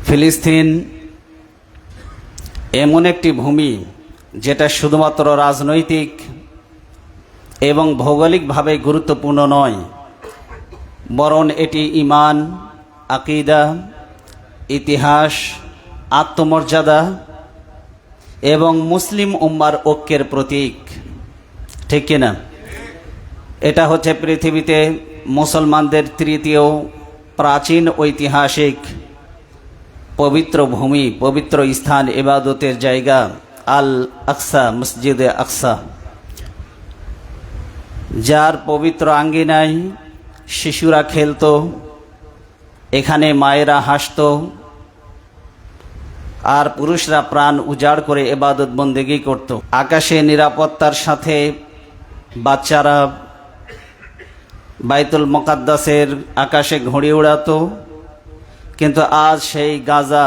ফিলিস্তিন এমন একটি ভূমি যেটা শুধুমাত্র রাজনৈতিক এবং ভৌগোলিকভাবে গুরুত্বপূর্ণ নয়, বরং এটি ঈমান, আকীদা, ইতিহাস, আত্মমর্যাদা এবং মুসলিম উম্মার ঐক্যের প্রতীক। ঠিক কিনা? এটা হচ্ছে পৃথিবীতে মুসলমানদের তৃতীয় প্রাচীন ঐতিহাসিক পবিত্র ভূমি, পবিত্র স্থান, ইবাদতের জায়গা আল আকসা, মসজিদে আকসা, যার পবিত্র আঙ্গিনায় শিশুরা খেলতো, এখানে মায়েরা হাসতো, আর পুরুষরা প্রাণ উজাড় করে ইবাদত বন্দেগী করত। আকাশে নিরাপত্তার সাথে বাচ্চারা বাইতুল মুকাদ্দাসের আকাশে ঘুড়ি উড়াতো। কিন্তু আজ সেই গাজা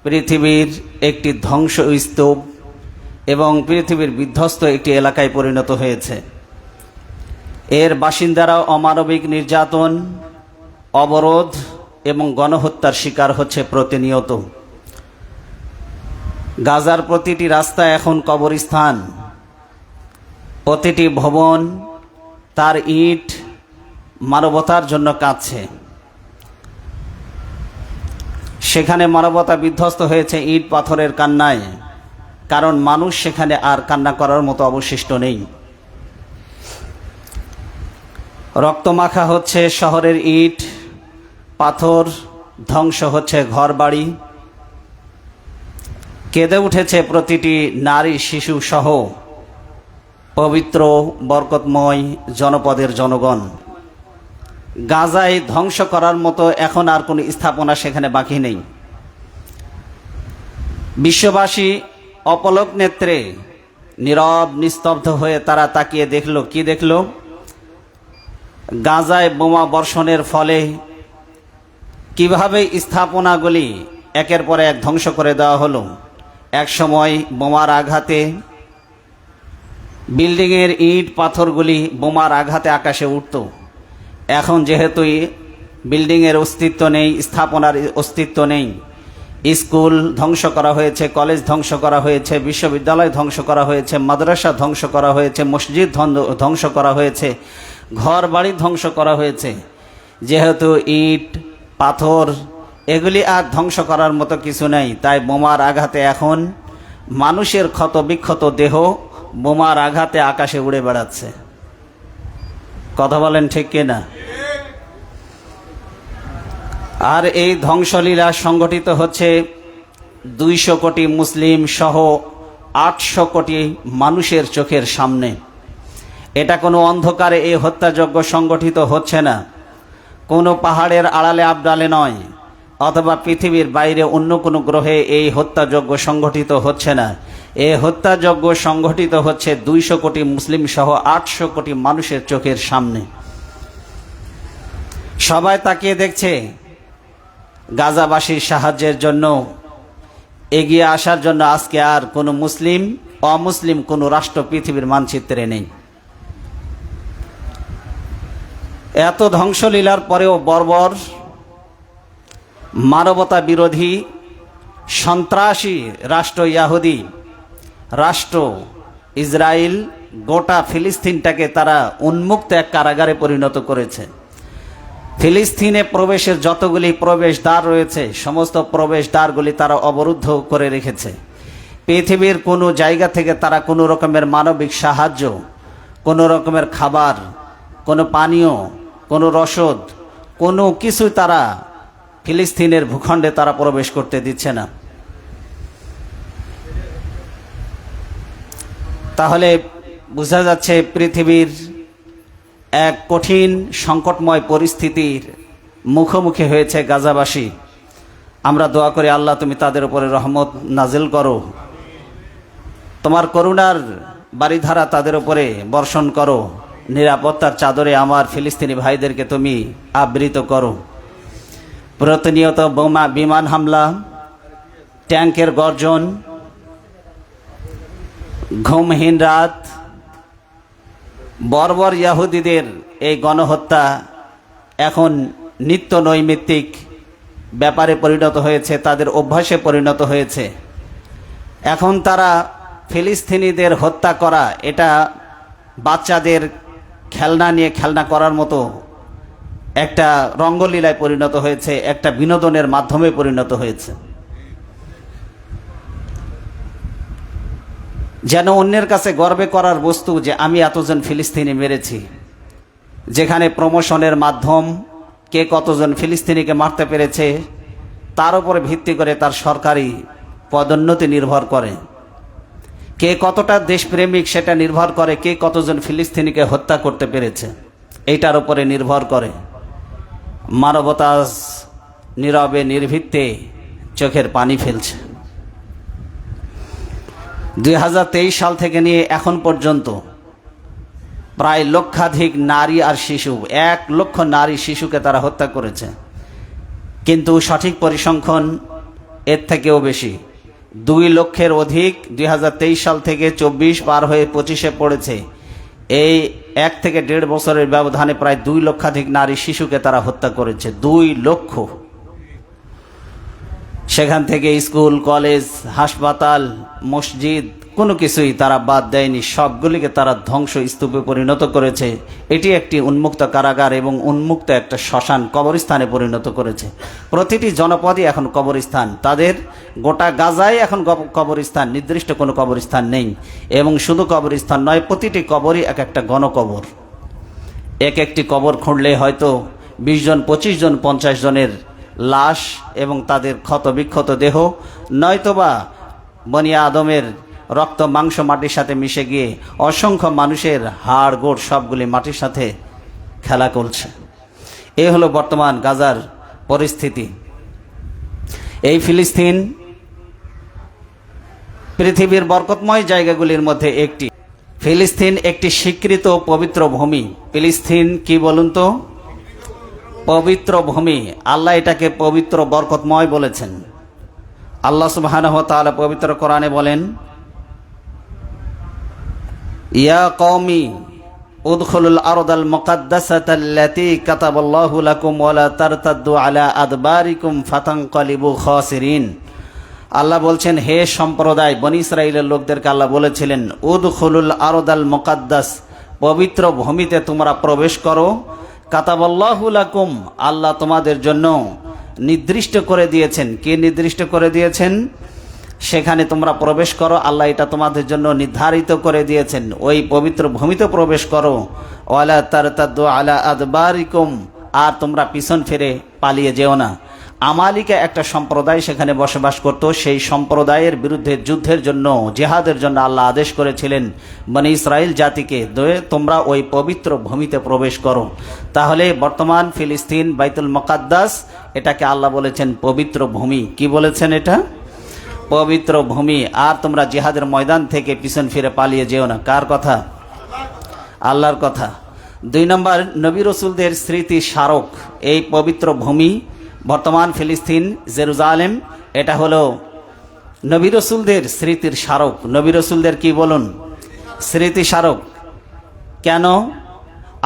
পৃথিবীর একটি ধ্বংসস্তূপ এবং পৃথিবীর বিধ্বস্ত একটি এলাকায় পরিণত হয়েছে। এর বাসিন্দারা অমানবিক নির্যাতন, অবরোধ এবং গণহত্যার শিকার হচ্ছে প্রতিনিয়ত। গাজার প্রতিটি রাস্তা এখন কবরস্থান, প্রতিটি ভবন তার ইট মানবতার জন্য কাঁদছে। সেখানে মানবতা বিধ্বস্ত হয়েছে ইট পাথরের কান্নায়, কারণ মানুষ সেখানে আর কান্না করার মতো অবশিষ্ট নেই। রক্তমাখা হচ্ছে শহরের ইট পাথর, ধ্বংস হচ্ছে ঘরবাড়ি, কেঁদে উঠেছে প্রতিটি নারী শিশু সহ পবিত্র বরকতময় জনপদের জনগণ। গাজায় ধ্বংস করার মতো এখন আর কোনো স্থাপনা সেখানে বাকি নেই। বিশ্ববাসী অপলক নেত্রে নীরব নিস্তব্ধ হয়ে তারা তাকিয়ে দেখল। কি দেখল? গাজায় বোমা বর্ষণের ফলে কিভাবে স্থাপনাগুলি একের পর এক ধ্বংস করে দেওয়া হলো। এক সময় বোমার আঘাতে বিল্ডিংয়ের ইট পাথরগুলি বোমার আঘাতে আকাশে উঠত। এখন যেহেতু বিল্ডিংয়ের অস্তিত্ব নেই, স্থাপনার অস্তিত্ব নেই, স্কুল ধ্বংস করা হয়েছে, কলেজ ধ্বংস করা হয়েছে, বিশ্ববিদ্যালয় ধ্বংস করা হয়েছে, মাদ্রাসা ধ্বংস করা হয়েছে, মসজিদ ধ্বংস করা হয়েছে, ঘর বাড়ি ধ্বংস করা হয়েছে। যেহেতু ইট পাথর এগুলি আর ধ্বংস করার মতো কিছু নেই, তাই বোমার আঘাতে এখন মানুষের ক্ষত বিক্ষত দেহ বোমার আঘাতে আকাশে উড়ে বেড়াচ্ছে। কথা বলেন ঠিক কিনা? আর এই ধ্বংসলীলা সংগঠিত হচ্ছে 200 কোটি মুসলিম সহ 800 কোটি মানুষের চোখের সামনে। এটা কোনো অন্ধকারে এই হত্যাযজ্ঞ সংগঠিত হচ্ছে না, কোনো পাহাড়ের আড়ালে আবডালে নয়, অথবা পৃথিবীর বাইরে অন্য কোনো গ্রহে এই হত্যাযজ্ঞ সংগঠিত হচ্ছে না। এই হত্যাযজ্ঞ সংগঠিত হচ্ছে 200 কোটি মুসলিম সহ 800 কোটি মানুষের চোখের সামনে। সবাই তাকিয়ে দেখছে। গাজাবাসীর সাহায্যের জন্য, এগিয়ে আসার জন্য আজকে আর কোনো মুসলিম অমুসলিম কোনো রাষ্ট্র পৃথিবীর মানচিত্রে নেই। এত ধ্বংসলীলার পরেও বর্বর মানবতা বিরোধী সন্ত্রাসী রাষ্ট্র ইহুদি রাষ্ট্র ইসরায়েল গোটা ফিলিস্তিনটাকে তারা উন্মুক্ত এক কারাগারে পরিণত করেছে। ফিলিস্তিনে প্রবেশের যতগুলি প্রবেশদ্বার রয়েছে সমস্ত প্রবেশদ্বারগুলি তারা অবরুদ্ধ করে রেখেছে। পৃথিবীর কোনো জায়গা থেকে তারা কোনো রকমের মানবিক সাহায্য, কোনো রকমের খাবার, কোনো পানীয়, কোনো রসদ, কোনো কিছু তারা ফিলিস্তিনের ভূখণ্ডে তারা প্রবেশ করতে দিচ্ছে না। তাহলে বোঝা যাচ্ছে পৃথিবীর এক কঠিন সংকটময় পরিস্থিতির মুখোমুখি হয়েছে গাজাবাসী। আমরা দোয়া করি, আল্লাহ তুমি তাদের উপরে রহমত নাজিল করো, তোমার করুণার বারিধারা তাদের উপরে বর্ষণ করো, নিরাপত্তার চাদরে আমার ফিলিস্তিনি ভাইদেরকে তুমি আবৃত করো। প্রতিনিয়ত বোমা, বিমান হামলা, ট্যাঙ্কের গর্জন, ঘুমহীন রাত, বর্বর ইহুদিদের এই গণহত্যা এখন নিত্য নৈমিত্তিক ব্যাপারে পরিণত হয়েছে, তাদের অভ্যাসে পরিণত হয়েছে। এখন তারা ফিলিস্তিনিদের হত্যা করা এটা বাচ্চাদের খেলনা নিয়ে খেলনা করার মতো একটা রঙ্গলীলায় পরিণত হয়েছে, একটা বিনোদনের মাধ্যমে পরিণত হয়েছে। যেন অন্যের কাছে গর্বে করার বস্তু যে আমি এতজন ফিলিস্তিনি মেরেছি, যেখানে প্রমোশনের মাধ্যম কে কতজন ফিলিস্তিনিকে মারতে পেরেছে তার উপরে ভিত্তি করে তার সরকারি পদোন্নতি নির্ভর করে, কে কতটা দেশপ্রেমিক সেটা নির্ভর করে কে কতজন ফিলিস্তিনিকে হত্যা করতে পেরেছে এইটার উপরে নির্ভর করে। মানবতা নীরবে নির্ভীকতে চোখের পানি ফেলছে। 2023 সাল থেকে নিয়ে এখন পর্যন্ত প্রায় লক্ষাধিক নারী আর শিশু, 1 লক্ষ নারী শিশুকে তারা হত্যা করেছে। কিন্তু সঠিক পরিসংখ্যান এর থেকেও বেশি, 2 লক্ষের অধিক 2023 সাল থেকে 24 পার হয়ে 25-এ পড়েছে। এই 1 থেকে 1.5 বছরের ব্যবধানে প্রায় 2 লক্ষাধিক নারী শিশুকে তারা হত্যা করেছে। 2 লক্ষ। সেখান থেকে স্কুল, কলেজ, হাসপাতাল, মসজিদ কোনো কিছুই তারা বাদ দেয়নি, সবগুলিকে তারা ধ্বংস স্তূপে পরিণত করেছে। এটি একটি উন্মুক্ত কারাগার এবং উন্মুক্ত একটা শ্মশান, কবরস্থানে পরিণত করেছে। প্রতিটি জনপদই এখন কবরস্থান, তাদের গোটা গাজায় এখন কবরস্থান, নির্দিষ্ট কোনো কবরস্থান নেই। এবং শুধু কবরস্থান নয়, প্রতিটি কবরই এক একটা গণকবর। একটি কবর খুঁড়লে হয়তো 20 জন, 25 জন, 50 জনের লাশ এবং তাদের ক্ষত বিক্ষত দেহ, নয়তোবা বনি আদমের রক্ত মাংস মাটির সাথে মিশে গিয়ে অসংখ্য মানুষের হাড় গোড় সবগুলি মাটির সাথে খেলা করছে। এই হলো বর্তমান গাজার পরিস্থিতি। এই ফিলিস্তিন পৃথিবীর বরকতময় জায়গাগুলির মধ্যে একটি। ফিলিস্তিন একটি স্বীকৃত পবিত্র ভূমি। ফিলিস্তিন কি বলুন তো? পবিত্র ভূমি। আল্লাহ এটাকে পবিত্র বরকতময় বলেছেন। আল্লাহ সুবহানাহু ওয়া তাআলা পবিত্র কোরআনে বলেন, ইয়া কওমি উদখুলুল আরদাল মুকাদ্দাসাতাল্লাতী কাতাবাল্লাহু লাকুম ওয়া লা তারতাদ্দু আলা আদবারিকুম ফাতানকালিবু খাসিরিন। আল্লাহ বলছেন, হে সম্প্রদায়, বনি ইসরাইলের লোকদেরকে আল্লাহ বলেছিলেন, উদখুলুল আরদাল মুকাদ্দাস, পবিত্র ভূমিতে তোমরা প্রবেশ করো। কাতাবাল্লাহু লাকুম, আল্লাহ তোমাদের জন্য নির্দিষ্ট করে দিয়েছেন। কে নির্দিষ্ট করে দিয়েছেন? সেখানে তোমরা প্রবেশ করো, আল্লাহ এটা তোমাদের জন্য নির্ধারিত করে দিয়েছেন। ওই পবিত্র ভূমিতে প্রবেশ করো। ওয়ালা তারতাদ্দু আলা আদবারিকুম, আর তোমরা পিছন ফিরে পালিয়ে যেও না। আমালিকা একটা সম্প্রদায় সেখানে বসবাস করত। সেই সম্প্রদায়ের বিরুদ্ধে যুদ্ধের জন্য, জিহাদের জন্য আল্লাহ আদেশ করেছিলেন বনি ইসরাইল জাতিকে, তোমরা ওই পবিত্র ভূমিতে প্রবেশ করো। তাহলে বর্তমান ফিলিস্তিন বাইতুল মুকাদ্দাস, এটাকে আল্লাহ বলেছেন পবিত্র ভূমি। কি বলেছেন? এটা পবিত্র ভূমি। আর তোমরা জিহাদের ময়দান থেকে পিছন ফিরে পালিয়ে যেও না। কার কথা? আল্লাহর কথা। 2 নম্বর, নবী রসুলদের স্মৃতি স্মারক এই পবিত্র ভূমি। বর্তমান ফিলিস্তিন, জেরুজালেম, এটা হলো নবী রসুলদের স্মৃতির স্মারক। নবী রসুলদের কি বলুন? স্মৃতি স্মারক। কেন?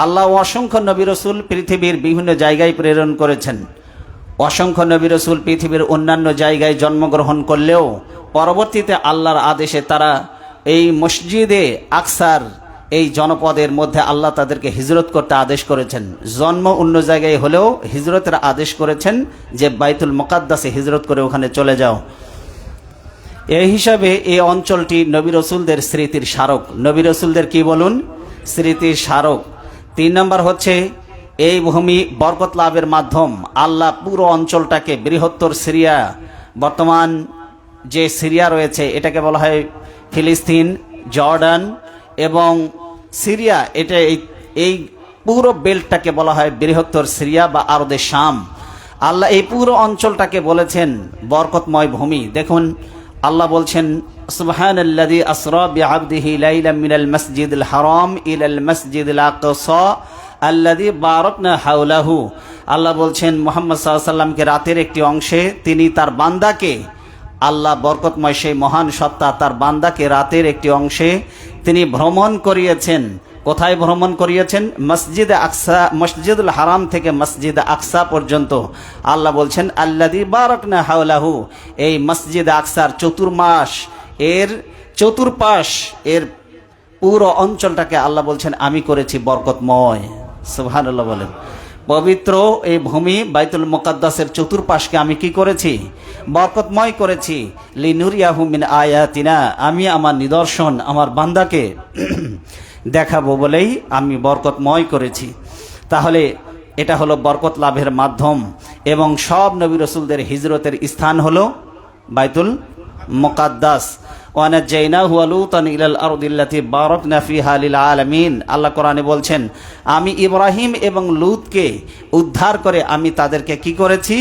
আল্লাহ অসংখ্য নবী রসুল পৃথিবীর বিভিন্ন জায়গায় প্রেরণ করেছেন। অসংখ্য নবী রসুল পৃথিবীর অন্যান্য জায়গায় জন্মগ্রহণ করলেও পরবর্তীতে আল্লাহর আদেশে তারা এই মসজিদে আকসার এই জনপদের মধ্যে আল্লাহ তাদেরকে হিজরত করতে আদেশ করেছেন। জন্ম অন্য জায়গায় হলেও হিজরতের আদেশ করেছেন যে বাইতুল মুকাদ্দাসে হিজরত করে ওখানে চলে যাও। এই হিসাবে এই অঞ্চলটি নবী রসুলদের স্মৃতির স্মারক। নবী রসুলদের কি বলুন? স্মৃতির স্মারক। 3 নম্বর হচ্ছে, এই ভূমি বরকত লাভের মাধ্যম। আল্লাহ পুরো অঞ্চলটাকে, বৃহত্তর সিরিয়া, বর্তমান যে সিরিয়া রয়েছে এটাকে বলা হয় ফিলিস্তিন, জর্ডান এবং সিরিয়া, এটা এই পুরো বেল্টটাকে বলা হয় বৃহত্তর সিরিয়া বা আরদে শাম। আল্লাহ এই পুরো অঞ্চলটাকে বলেছেন বরকতময় ভূমি। দেখুন আল্লাহ বলছেন, সুবহানাল্লাযী আসরা বিআবদিহি লাইলাম মিনাল মাসজিদিল হারাম ইলাল মাসজিদিল আকসা আল্লাযী বারাকনা হাওলাহু। আল্লাহ বলছেন মুহাম্মদ সাল্লাল্লাহু আলাইহি সাল্লামকে রাতের একটি অংশে তিনি তার বান্দাকে, আল্লাহ বরকতময় সেই মহান সত্তা তার বান্দাকে রাতের একটি অংশে তিনি ভ্রমণ করিয়েছেন কোথায় ভ্রমণ করিয়েছেন? মসজিদে আকসা, মসজিদুল হারাম থেকে মসজিদে আকসা পর্যন্ত। আল্লাহ বলছেন আল্লাযী বারাকনা হাওলাহু, এই মসজিদে আকসার চতুর্মাস, এর চতুর্পাশ, এর পুরো অঞ্চলটাকে আল্লাহ বলছেন আমি করেছি বরকতময়। সুবহানাল্লাহ বলেন। পবিত্র এই ভূমি বাইতুল মুকাদ্দাসের চতুর্পাশকে আমি কি করেছি? বরকতময় করেছি। লিনুরিয়াহু মিন আয়াতিনা, আমি আমার নিদর্শন আমার বান্দাকে দেখাবো বলেই আমি বরকতময় করেছি। তাহলে এটা হলো বরকত লাভের মাধ্যম। এবং সব নবী রাসূলদের হিজরতের স্থান হলো বাইতুল মুকাদ্দাস। ওয়ানাজ্জাইনাহু ওয়া লূতান ইলাল আরদিল্লাতী বারাকনা ফিহা লিল আলামিন। আল্লাহ কোরআনে বলছেন আমি ইব্রাহিম এবং লূতকে উদ্ধার করে আমি তাদেরকে কি করেছি?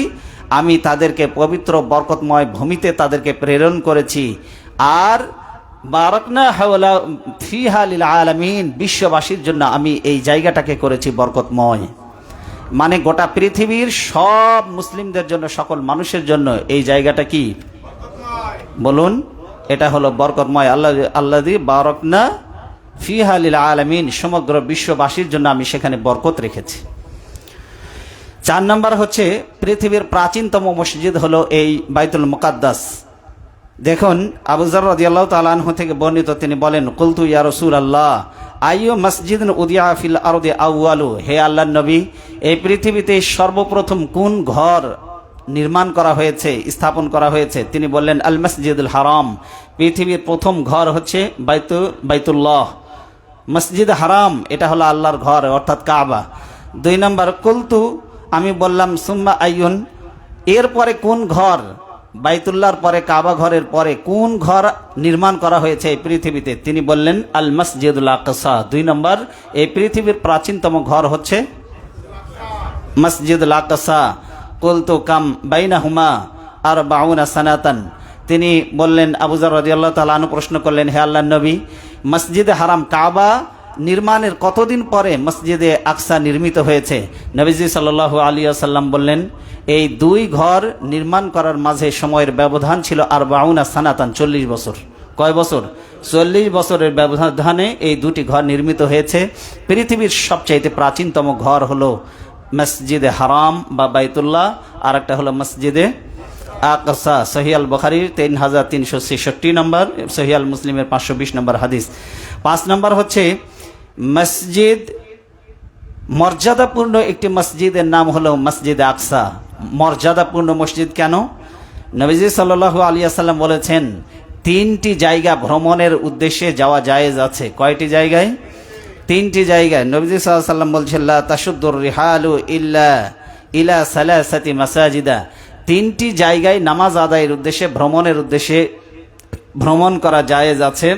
আমি তাদেরকে পবিত্র বরকতময় ভূমিতে তাদেরকে প্রেরণ করেছি। আর বারাকনা হাওলা ফিহা লিল আলামিন, বিশ্ববাসীর জন্য আমি এই জায়গাটাকে করেছি বরকতময়। মানে গোটা পৃথিবীর সব মুসলিমদের জন্য, সকল মানুষের জন্য এই জায়গাটা কি বলুন? এটা হলো বরকতময়। আল্লাযী বারাকনা ফিহা লিল আলামিন, সমগ্র বিশ্ববাসীর জন্য আমি সেখানে বরকত রেখেছি। 4 নম্বর হচ্ছে পৃথিবীর প্রাচীনতম মসজিদ হলো এই বাইতুল মুকাদ্দাস। দেখুন আবু যর রাদিয়াল্লাহু তাআলা আনহু থেকে বর্ণিত, তিনি বলেন কুলতু ইয়া রাসূলুল্লাহ আইয়ু মাসজিদিন উদিয়া ফিল আরদি আউয়ালু, হে আল্লাহর নবী, এই পৃথিবীতে সর্বপ্রথম কোন ঘর নির্মাণ করা হয়েছে, স্থাপন করা হয়েছে? তিনি বললেন আল মসজিদুল হারাম, পৃথিবীর প্রথম ঘর হচ্ছে বাইতুল্লাহ, মসজিদ হারাম, এটা হলো আল্লাহর ঘর অর্থাৎ কাবা। 2 নম্বর কুলতু, আমি বললাম সুম্মা আইয়ুন, এরপরে কোন ঘর? বাইতুল্লাহর পরে, কাবা ঘরের পরে কোন ঘর নির্মাণ করা হয়েছে এই পৃথিবীতে? তিনি বললেন আল মসজিদুল আকসা। 2 নম্বর, এই পৃথিবীর প্রাচীনতম ঘর হচ্ছে মসজিদুল আকসা। কুলতু কাম বাইনাহুমা আরবাউনা সানাতান, তিনি বললেন, আবু যর রাদিয়াল্লাহু তাআলা আনহু প্রশ্ন করলেন, হে আল্লাহর নবী, মসজিদে হারাম কাবা নির্মাণের কতদিন পরে মসজিদে আকসা নির্মিত হয়েছে? নবীজি সাল্লাল্লাহু আলাইহি ওয়াসাল্লাম বললেন, এই 2 ঘর নির্মাণ করার মাঝে সময়ের ব্যবধান ছিল আরবাউনা সানাতান, 40 বছর। কয় বছর? 40 বছরের ব্যবধানে এই 2টি ঘর নির্মিত হয়েছে। পৃথিবীর সবচাইতে প্রাচীনতম ঘর হলো মসজিদে হারাম বা বাইতুল্লাহ, আর একটা হলো মসজিদে আকসা। সহিহ আল বুখারীর 3366 নম্বর, সহিহ আল মুসলিমের 520 নম্বর হাদিস। 5 নম্বর হচ্ছে মসজিদ, মর্যাদাপূর্ণ একটি মসজিদের নাম হলো মসজিদে আকসা। মর্যাদাপূর্ণ মসজিদ কেন? নবীজি সাল্লাল্লাহু আলাইহি ওয়াসাল্লাম বলেছেন 3টি জায়গা ভ্রমণের উদ্দেশ্যে যাওয়া জায়েজ আছে। কয়টি জায়গায়? 3টি জায়গায়। নবীজি সাল্লাল্লাহু আলাইহি ওয়াসাল্লাম বলছেন লা তাশুদ্দুর রিহালু ইল্লা ইলা সালাসাতি মাসাজিদা, 3টি জায়গায় নামাজ আদায়ের উদ্দেশ্যে, ভ্রমণের উদ্দেশ্যে ভ্রমণ করা জায়েজ আছে।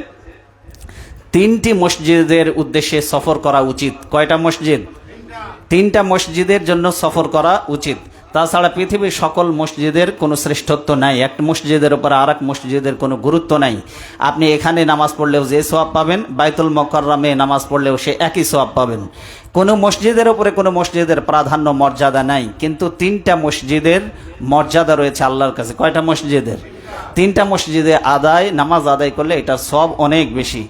3টি মসজিদের উদ্দেশ্যে সফর করা উচিত। কয়টা মসজিদ? 3টা মসজিদের জন্য সফর করা উচিত। তাছাড়া পৃথিবীর সকল মসজিদের কোনো শ্রেষ্ঠত্ব নাই, এক মসজিদের উপর আর এক মসজিদের কোনো গুরুত্ব নাই। আপনি এখানে নামাজ পড়লেও যে সওয়াব পাবেন, বাইতুল মুকাররমে নামাজ পড়লেও সে একই সওয়াব পাবেন। কোনো মসজিদের উপরে কোনো মসজিদের প্রাধান্য মর্যাদা নাই, কিন্তু 3টা মসজিদের মর্যাদা রয়েছে আল্লাহর কাছে। কয়টা মসজিদের? 3টা মসজিদে নামাজ আদায় করলে এটা সওয়াব অনেক বেশি।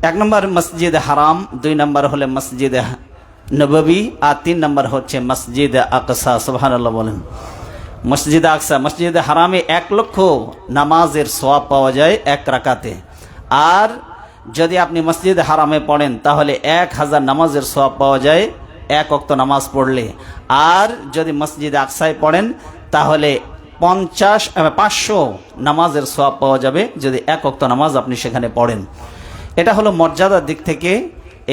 1 নম্বর মসজিদে হারাম, 2 নম্বর হলে মসজিদে নববী, আর 3 নম্বর হচ্ছে মসজিদে আকসা। সুবহানাল্লাহ বলেন। মসজিদে আকসা, মসজিদে হারামে 1 লক্ষ নামাজের সওয়াব পাওয়া যায় 1 রাকাতে। আর যদি আপনি মসজিদে হারামে পড়েন তাহলে 1000 নামাজের সওয়াব পাওয়া যায় 1 ওয়াক্ত নামাজ পড়লে। আর যদি মসজিদে আকসায় পড়েন তাহলে 500 নামাজের সওয়াব পাওয়া যাবে যদি 1 ওয়াক্ত নামাজ আপনি সেখানে পড়েন। এটা হলো মর্যাদার দিক থেকে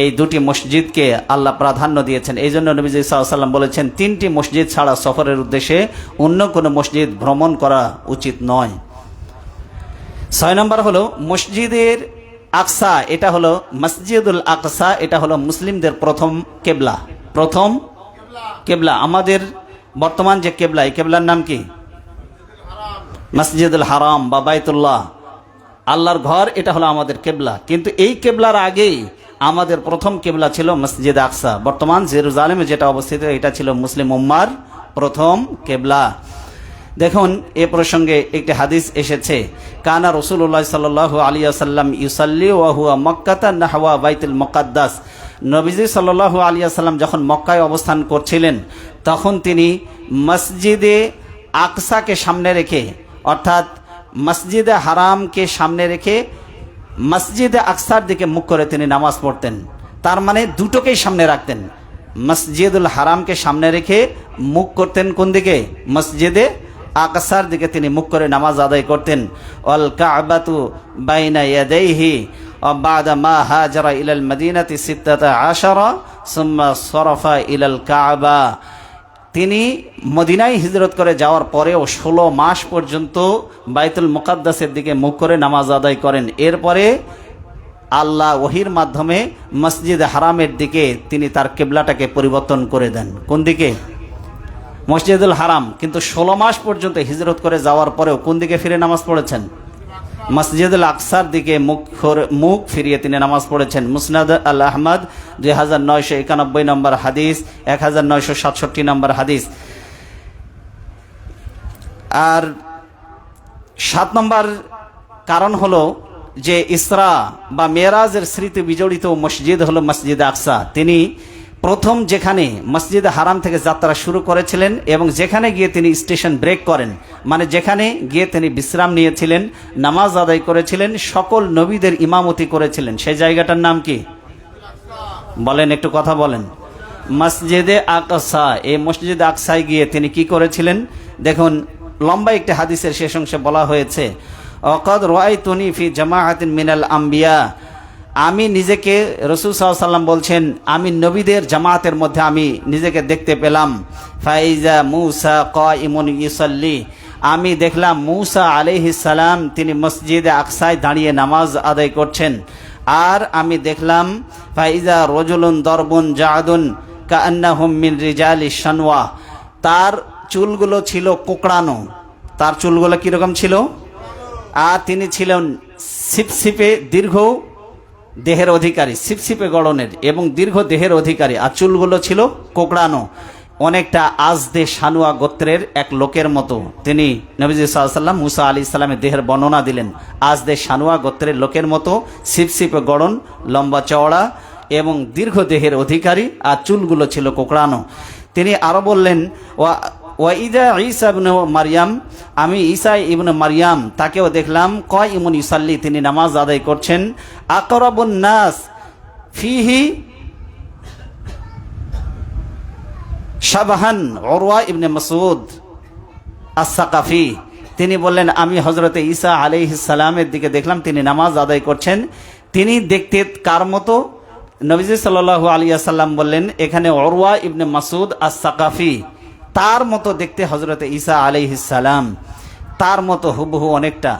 এই 2টি মসজিদকে আল্লাহ প্রাধান্য দিয়েছেন। এই জন্য নবী সাল্লাল্লাহু আলাইহি ওয়াসাল্লাম বলেছেন 3টি মসজিদ ছাড়া সফরের উদ্দেশ্যে অন্য কোনো মসজিদ ভ্রমণ করা উচিত নয়। 6 নম্বর হলো মসজিদের আকসা, এটা হলো মসজিদুল আকসা, এটা হলো মুসলিমদের প্রথম কেবলা। প্রথম কেবলা আমাদের বর্তমান যে কেবলা, এই কেবলার নাম কি? মসজিদুল হারাম বা বাইতুল্লাহ, আল্লাহর ঘর, এটা হলো আমাদের কেবলা। কিন্তু এই কেবলার আগেই আমাদের প্রথম কেবলা ছিল মসজিদ আকসা। বর্তমান জেরুজালেমে যেটা অবস্থিত, এটা ছিল মুসলিম উম্মার প্রথম কেবলা। দেখুন এ প্রসঙ্গে একটি হাদিস এসেছে, কানা রাসূলুল্লাহ সাল্লাল্লাহু আলাইহি ওয়াসাল্লাম ইউসাল্লি ওয়া হুয়া মক্কাতা নাহওয়া বাইতুল মুকাদ্দাস। নবীজি সাল্লাল্লাহু আলাইহি ওয়াসাল্লাম যখন মক্কায় অবস্থান করছিলেন তখন তিনি মসজিদে আকসাকে সামনে রেখে, অর্থাৎ মসজিদে হারামকে সামনে রেখে মসজিদে আকসার দিকে মুখ করে তিনি নামাজ পড়তেন। তার মানে দুটোকেই সামনে রাখতেন, মসজিদুল হারামকে সামনে রেখে মুখ করতেন কোন দিকে? মসজিদে আকসার দিকে তিনি মুখ করে নামাজ আদায় করতেন। ওয়াল কাবাতু বাইনা ইয়াদাইহি ওয়া বাদা মা হাজারা ইলাল মদিনাতি 16 সুম্মা সরাফা ইলাল কাবা। তিনি মদিনায় হিজরত করে যাওয়ার পরেও 16 মাস পর্যন্ত বাইতুল মুকাদ্দাসের দিকে মুখ করে নামাজ আদায় করেন। এরপরে আল্লাহ ওহির মাধ্যমে মসজিদ হারামের দিকে তিনি তার কিবলাটাকে পরিবর্তন করে দেন। কোন দিকে? মসজিদুল হারাম। কিন্তু 16 মাস পর্যন্ত হিজরত করে যাওয়ার পরেও কোন দিকে ফিরে নামাজ পড়েছেন? মসজিদুল আকসার দিকে মুখ ফিরিয়ে তিনি নামাজ পড়েছেন। মুসনাদ আল আহমদ 2991 নম্বর হাদিস, 1967 নম্বর হাদিস। আর 7 নম্বর কারণ হলো যে ইসরা বা মেরাজের স্মৃতি বিজড়িত মসজিদ হলো মসজিদ আকসা। তিনি প্রথম যেখানে মসজিদ হারাম থেকে যাত্রা শুরু করেছিলেন এবং যেখানে গিয়ে তিনি স্টেশন ব্রেক করেন, মানে যেখানে গিয়ে তিনি বিশ্রাম নিয়েছিলেন, নামাজ আদায় করেছিলেন, সকল নবীদের ইমামতি করেছিলেন, সেই জায়গাটার নাম কি বলেন? একটু কথা বলেন। মসজিদে আকসা। এই মসজিদ আকসায় গিয়ে তিনি কি করেছিলেন? দেখুন লম্বা একটি হাদিসের শেষ অংশে বলা হয়েছে, অকদ রাআইতুনি ফি জামাআতিন মিনাল আম্বিয়া। আমি নিজেকে, রাসূল সাল্লাল্লাহু আলাইহি ওয়াসাল্লাম বলছেন, আমি নবীদের জামাতের মধ্যে আমি নিজেকে দেখতে পেলাম। ফাইজা মূসা কাইমুন ইউসাল্লি। আমি দেখলাম মূসা আলাইহিস সালাম তিনি মসজিদে আকসায় দাঁড়িয়ে নামাজ আদায় করছেন। আর আমি দেখলাম ফাইজা রাজুলুন দরবুন জাআদুন কাআন্নাহুম মিন রিজালিশ শানওয়া। তার চুলগুলো ছিল কোঁকড়ানো। তার চুলগুলো কিরকম ছিল? আর তিনি ছিলেন সিপসিপে দীর্ঘ দেহের অধিকারী, সিপসিপে গড়নের এবং দীর্ঘ দেহের অধিকারী। আর চুলগুলো ছিল কোঁকড়ানো, অনেকটা আজদে শানুয়া গোত্রের এক লোকের মতো। তিনি নবীজি সাল্লাল্লাহু আলাইহি ওয়াসাল্লাম মুসা আলাইহিস সালামের দেহের বর্ণনা দিলেন। আজদে শানুয়া গোত্রের লোকের মতো, সিপসিপে গড়ন, লম্বা চওড়া এবং দীর্ঘ দেহের অধিকারী, আর চুলগুলো ছিল কোঁকড়ানো। তিনি আরো বললেন, ওয়াইদা ঈসা ইবনে মারইয়াম। আমি ঈসা ইবনে মারইয়াম তাকেও দেখলাম কাইমুন ইউসাল্লি, তিনি নামাজ আদায় করছেন। আকরাবুন নাস ফিহি শাবাহান উরওয়া ইবনে মাসউদ আস-সাকাফি। তিনি বললেন, আমি হযরতে ঈসা আলাইহিস সালামের দিকে দেখলাম তিনি নামাজ আদায় করছেন। তিনি দেখতে কার মতো? নবীজি সাল্লাল্লাহু আলাইহি ওয়াসাল্লাম বললেন, এখানে উরওয়া ইবনে মাসউদ আস-সাকাফি, তার মতো দেখতে হযরতে ঈসা আলাইহিস সালাম, তার মতো হুবহু অনেকটা।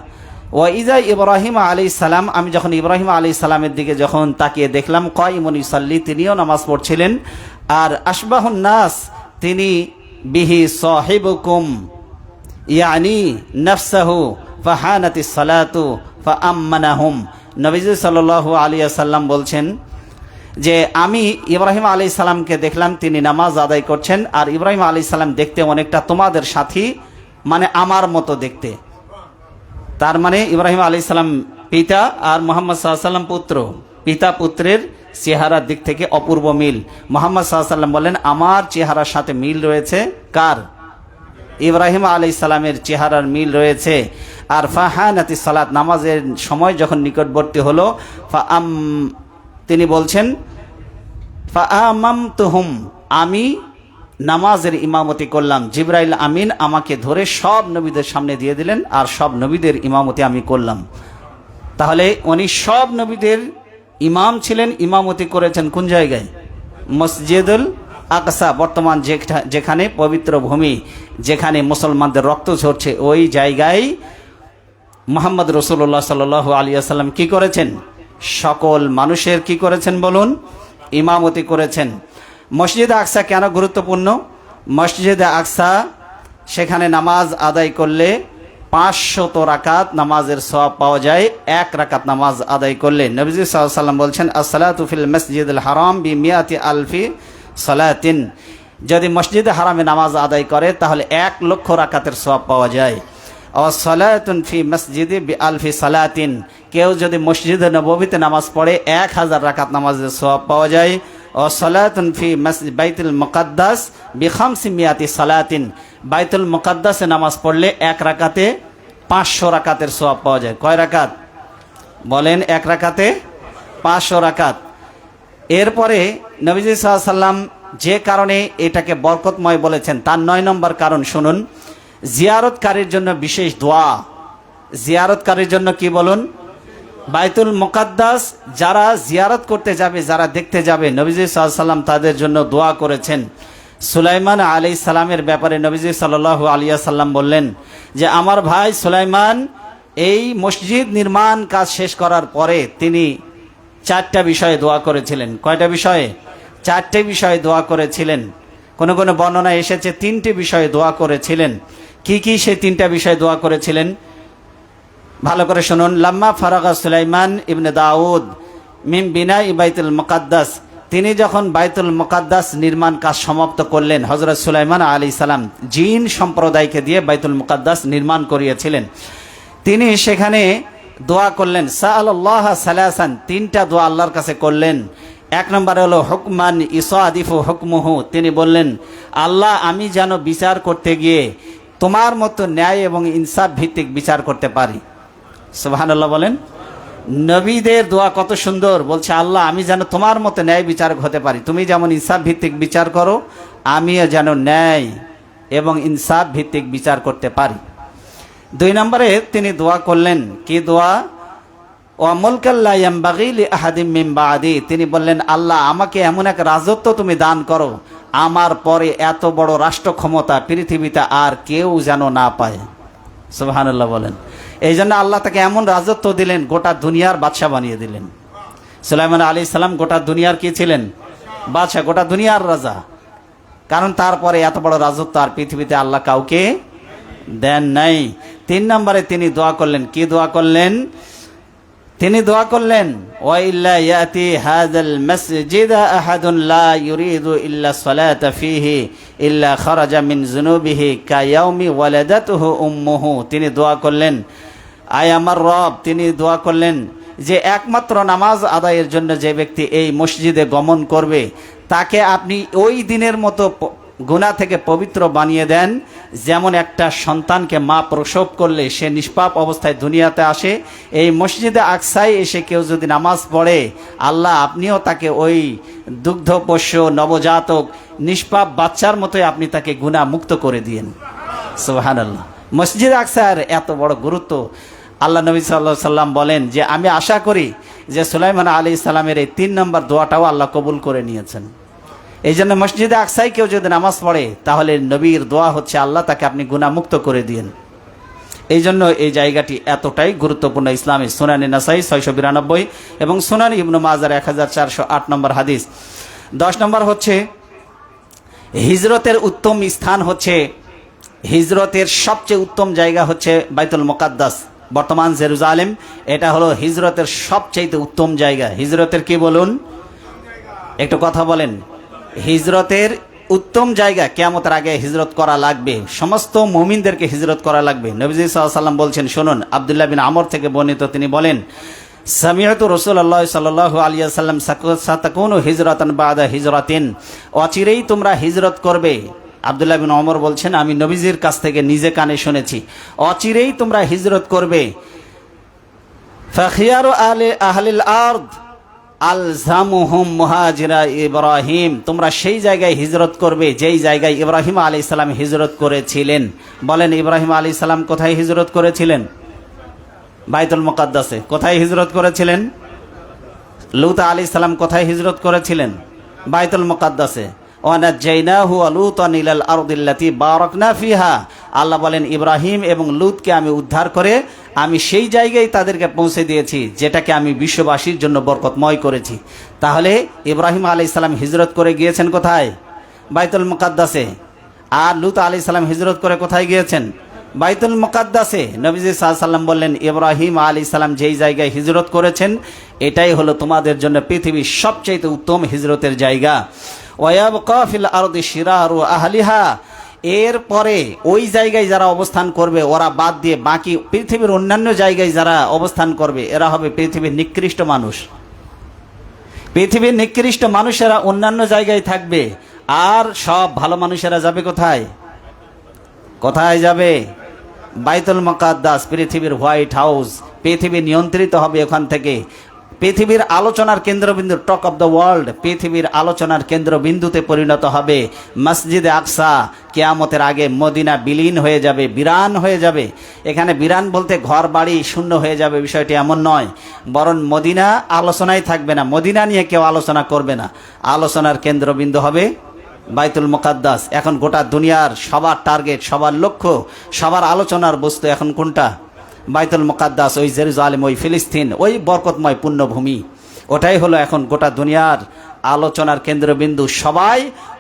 ওয়াইজা ইব্রাহিম আলাইহিস সালাম। আমি যখন ইব্রাহিম আলাইহিস সালামের দিকে যখন তাকিয়ে দেখলাম কাইমুন ইউসাল্লি, তিনিও নামাজ পড়ছিলেন। আর আশবাহুন নাস, তিনি বিহি সাহিবুকুম ইয়ানি নাফসাহু ফাহানাতিস সালাতু ফাআম্মানাহুম। নবীজি সাল্লাল্লাহু আলাইহি ওয়াসাল্লাম বলছেন যে আমি ইব্রাহিম আলাইহিস সালামকে দেখলাম তিনি নামাজ আদায় করছেন। আর ইব্রাহিম আলাইহিস সালাম দেখতে অনেকটা তোমাদের সাথী, মানে আমার মতো দেখতে। তার মানে ইব্রাহিম আলাইহিস সালাম পিতা আর মুহাম্মদ সাল্লাল্লাহু আলাইহি ওয়াসাল্লাম পুত্র। পিতা পুত্রের চেহারার দিক থেকে অপূর্ব মিল। মুহাম্মদ সাল্লাল্লাহু আলাইহি ওয়াসাল্লাম বলেন, আমার চেহারার সাথে মিল রয়েছে কার? ইব্রাহিম আলাইহিস সালামের চেহারার মিল রয়েছে। আর ফাহানাতিস সালাত, নামাজের সময় যখন নিকটবর্তী হলো, তিনি বলছেন ফাআমামতুহুম, আমি নামাজের ইমামতি করলাম। জিবরাইল আমিন আমাকে ধরে সব নবীদের সামনে দিয়ে দিলেন আর সব নবীদের ইমামতি আমি করলাম। তাহলে উনি সব নবীদের ইমাম ছিলেন, ইমামতি করেছেন কোন জায়গায়? মসজিদুল আকসা, বর্তমান যেখানে পবিত্র ভূমি, যেখানে মুসলমানদের রক্ত ঝরছে, ওই জায়গায় মুহাম্মদ রাসূলুল্লাহ সাল্লাল্লাহু আলাইহি ওয়াসাল্লাম কি করেছেন? সকল মানুষের কি করেছেন বলুন? ইমামতি করেছেন। মসজিদ আকসা কেন গুরুত্বপূর্ণ? মসজিদ আকসা, সেখানে নামাজ আদায় করলে 500 রাকাত নামাজের সওয়াব পাওয়া যায়, 1 রাকাত নামাজ আদায় করলে। নবীজি সাল্লাল্লাহু আলাইহি ওয়াসাল্লাম বলছেন, আসসালাতু ফিল মসজিদিল হারাম বিমিয়াতি আলফি সালাতিন। যদি মসজিদে হারামে নামাজ আদায় করে তাহলে 1,00,000 রাকাতের সওয়াব পাওয়া যায়। সালাতুন ফি মসজিদে বিআলফি সালাতিন, কেউ যদি মসজিদে নববীতে নামাজ পড়ে 1000 রাকাত নামাজের সওয়াব পাওয়া যায়। সালাতুন ফি বাইতুল মুকাদ্দাস বি500 সালাতিন, বাইতুল মুকাদ্দাসে নামাজ পড়লে 1 রাকাতে 500 রাকাতের সওয়াব পাওয়া যায়। কয় রাকাত বলেন? 1 রাকাতে 500 রাকাত। এরপরে নবীজি সাল্লাল্লাহু আলাইহি সাল্লাম যে কারণে এটাকে বরকতময় বলেছেন তার 9 নম্বর কারণ শুনুন, জিয়ারতকারীর জন্য বিশেষ দোয়া। জিয়ারতকারীর জন্য কি বলুন? বাইতুল মুকাদ্দাস যারা জিয়ারত করতে যাবে, যারা দেখতে যাবে, নবীজি সাল্লাল্লাহু আলাইহি সাল্লাম তাদের জন্য দোয়া করেছেন। সুলাইমান আলাইহিস সালামের ব্যাপারে নবীজি সাল্লাল্লাহু আলাইহি ওয়াসাল্লাম বললেন যে আমার ভাই সুলাইমান এই মসজিদ নির্মাণ কাজ শেষ করার পরে তিনি 4টা বিষয়ে দোয়া করেছিলেন। কয়টা বিষয়ে? 4টে বিষয়ে দোয়া করেছিলেন। কোন কোন বর্ণনায় এসেছে 3টে বিষয়ে দোয়া করেছিলেন। কি কি সেই 3টা বিষয়ে দোয়া করেছিলেন ভালো করে শুনুন। লাম্মা ফারাগা সুলাইমান ইবনে দাউদ মিন বিনাই বাইতুল মুকাদ্দাস, তিনি যখন বাইতুল মুকাদ্দাস নির্মাণ কাজ সমাপ্ত করলেন, হযরত সুলাইমান আলাইহিস সালাম জিন সম্প্রদায়কে দিয়ে বাইতুল মুকাদ্দাস নির্মাণ করিয়েছিলেন। তিনি সেখানে দোয়া করলেন সাআলাল্লাহ সালাসান, 3টা দোয়া আল্লাহর কাছে করলেন। 1 নম্বরে হলো হুকমান ইসাদিফু হুকমুহু, তিনি বললেন আল্লাহ আমি যেন বিচার করতে গিয়ে তোমার মতো ন্যায় এবং ইনসাফ ভিত্তিক বিচার করতে পারি। সুবহানাল্লাহ বলেন। নবীদের দোয়া কত সুন্দর, বলছে আল্লাহ আমি যেন তোমার মতো ন্যায় বিচারক হতে পারি, তুমি যেমন ইনসাফ ভিত্তিক বিচার করো আমিও যেন ন্যায় এবং ইনসাফ ভিত্তিক বিচার করতে পারি। 2 নম্বরে তিনি দোয়া করলেন, কি দোয়া? ওয়া মুলকাল লা ইয়ামবাগি লি আহাদিম মিন বাদি, তিনি বললেন আল্লাহ আমাকে এমন এক রাজত্ব তুমি দান করো আমার পরে এত বড় রাষ্ট্র ক্ষমতা পৃথিবীতে আর কেউ যেন না পায়। সুবহানাল্লাহ বলেন। এই জন্য আল্লাহ তাকে এমন রাজত্ব দিলেন, গোটা দুনিয়ার বাদশা বানিয়ে দিলেন। সুলাইমান আলাইহিস সালাম গোটা দুনিয়ার কি ছিলেন? বাদশা, গোটা দুনিয়ার রাজা। কারণ তারপরে এত বড় রাজত্ব আর পৃথিবীতে আল্লাহ কাউকে দেন নাই। 3 নম্বরে তিনি দোয়া করলেন, কি দোয়া করলেন? তিনি দোয়া করলেন ওয়া ইল্লা ইয়াতি হাযাল মাসজিদ আহাদুন লা ইউরিদু ইল্লা সালাতা ফিহি ইল্লা খারাজা মিন যুনুবিহি কায়াউমি ওয়ালাদাতুহু উম্মুহু, তিনি দোয়া করলেন আয় আমার রব, তিনি দোয়া করলেন যে একমাত্র নামাজ আদায়ের জন্য যে ব্যক্তি এই মসজিদে গমন করবে তাকে আপনি ওই দিনের মতো গুনাহ থেকে পবিত্র বানিয়ে দেন যেমন একটা সন্তানকে মা প্রসব করলে সে নিষ্পাপ অবস্থায় দুনিয়াতে আসে, এই মসজিদে আকসায় এসে কেউ যদি নামাজ পড়ে আল্লাহ আপনিও তাকে ওই দুগ্ধপোষ্য নবজাতক নিষ্পাপ বাচ্চার মতোই আপনি তাকে গুনাহ মুক্ত করে দিয়েন। সুবহানাল্লাহ। মসজিদে আকসার এত বড় গুরুত্ব। আল্লাহ নবী সাল্লাল্লাহু আলাইহি সাল্লাম বলেন যে আমি আশা করি যে সুলাইমান আলাইহিস সালামের এই 3 নম্বর দোয়াটাও আল্লাহ কবুল করে নিয়েছেন। এই জন্য মসজিদে আকসায় কেউ যদি নামাজ পড়ে তাহলে নবীর দোয়া হচ্ছে আল্লাহ তাকে আপনি গুনাহ মুক্ত করে দিয়েন। এই জন্য এই জায়গাটি এতটাই গুরুত্বপূর্ণ। ইসলামী সুনানে নাসাই 692 এবং সুনান ইবনে মাজার 1408 নম্বর হাদিস। 10 নম্বর হচ্ছে হিজরতের উত্তম স্থান হচ্ছে, হিজরতের সবচেয়ে উত্তম জায়গা হচ্ছে বাইতুল মুকাদ্দাস, বর্তমান জেরুজালেম। এটা হলো হিজরতের সবচেয়ে উত্তম জায়গা। হিজরতের কি বলুন? একটু কথা বলেন। হিজরতের উত্তম জায়গা, কিয়ামতের আগে হিজরত করা লাগবে, সমস্ত মুমিনদেরকে হিজরত করা লাগবে। নবীজি সাল্লাল্লাহু আলাইহি ওয়াসাল্লাম বলছেন, শুনুন, আব্দুল্লাহ বিন আমর থেকে বর্ণিত, তিনি বলেন সামিআতু রাসূলুল্লাহ সাল্লাল্লাহু আলাইহি ওয়াসাল্লাম সাতাকুনু হিজরাতান বাদা হিজরাতিন, অচিরেই তোমরা হিজরত করবে। আব্দুল্লাহ বিন আমর বলছেন আমি নবীজির কাছ থেকে নিজে কানে শুনেছি, অচিরেই তোমরা হিজরত করবে। ফাখিয়ারু আহলিল আরদ আলজামুহুম মুহাজিরা ইব্রাহিম, তোমরা সেই জায়গায় হিজরত করবে যেই জায়গায় ইব্রাহিম আলাইহিস সালাম হিজরত করেছিলেন। বলেন ইব্রাহিম আলাইহিস সালাম কোথায় হিজরত করেছিলেন? বাইতুল মুকাদ্দাসে। কোথায় হিজরত করেছিলেন? লূত আলাইহিস সালাম কোথায় হিজরত করেছিলেন? বাইতুল মুকাদ্দাসে। ওয়ানাজ্জাইনাহু ওয়া লূতান ইলাল আরদিল্লাতী বারাকনা ফিহা, আল্লাহ বলেন ইব্রাহিম এবং লূতকে আমি উদ্ধার করে আমি সেই জায়গায় তাদেরকে পৌঁছে দিয়েছি যেটাকে আমি বিশ্ববাসীর জন্য বরকতময় করেছি। তাহলে ইব্রাহিম আলাইহিস সালাম হিজরত করে গিয়েছেন কোথায়? বাইতুল মুকাদ্দাসে। আর লূত আলাইহিস সালাম হিজরত করে কোথায় গিয়েছেন? বাইতুল মুকাদ্দাসে। নবীজি সাল্লাল্লাহু আলাইহি ওয়াসাল্লাম বললেন ইব্রাহিম আলাইহিস সালাম যেই জায়গায় হিজরত করেছেন এটাই হলো তোমাদের জন্য পৃথিবীর সবচেয়ে উত্তম হিজরতের জায়গা। ওয়ায়াবকা ফিল আরদি শিরারু আহলিহা, এরপরে ওই জায়গায় যারা অবস্থান করবে ওরা বাদ দিয়ে বাকি পৃথিবীর অন্যান্য জায়গায় যারা অবস্থান করবে এরা হবে পৃথিবীর নিকৃষ্ট মানুষ। পৃথিবীর নিকৃষ্ট মানুষেরা অন্যান্য জায়গায় থাকবে, আর সব ভালো মানুষেরা যাবে কোথায়? কোথায় যাবে? বাইতুল মুকাদ্দাস, পৃথিবীর হোয়াইট হাউস। পৃথিবী নিয়ন্ত্রিত হবে ওখান থেকে। পৃথিবীর আলোচনার কেন্দ্রবিন্দু, টক অফ দ্য ওয়ার্ল্ড, পৃথিবীর আলোচনার কেন্দ্রবিন্দুতে পরিণত হবে মসজিদে আকসা। কিয়ামতের আগে মদিনা বিলীন হয়ে যাবে, বিরান হয়ে যাবে। এখানে বিরান বলতে ঘর বাড়ি শূন্য হয়ে যাবে, বিষয়টি এমন নয়, বরং মদিনা আলোচনায় থাকবে না, মদিনা নিয়ে কেউ আলোচনা করবে না। আলোচনার কেন্দ্রবিন্দু হবে বাইতুল মুকাদ্দাস। এখন গোটা দুনিয়ার সবার টার্গেট, সবার লক্ষ্য, সবার আলোচনার বস্তু এখন কোনটা? বাইতুল মুকাদ্দাস, ওই জেরুজালেম, ওই ফিলিস্তিন, ওই বরকতময় পুণ্যভূমি। ওটাই হলো এখন গোটা দুনিয়ার আলোচনার কেন্দ্রবিন্দু। সবাই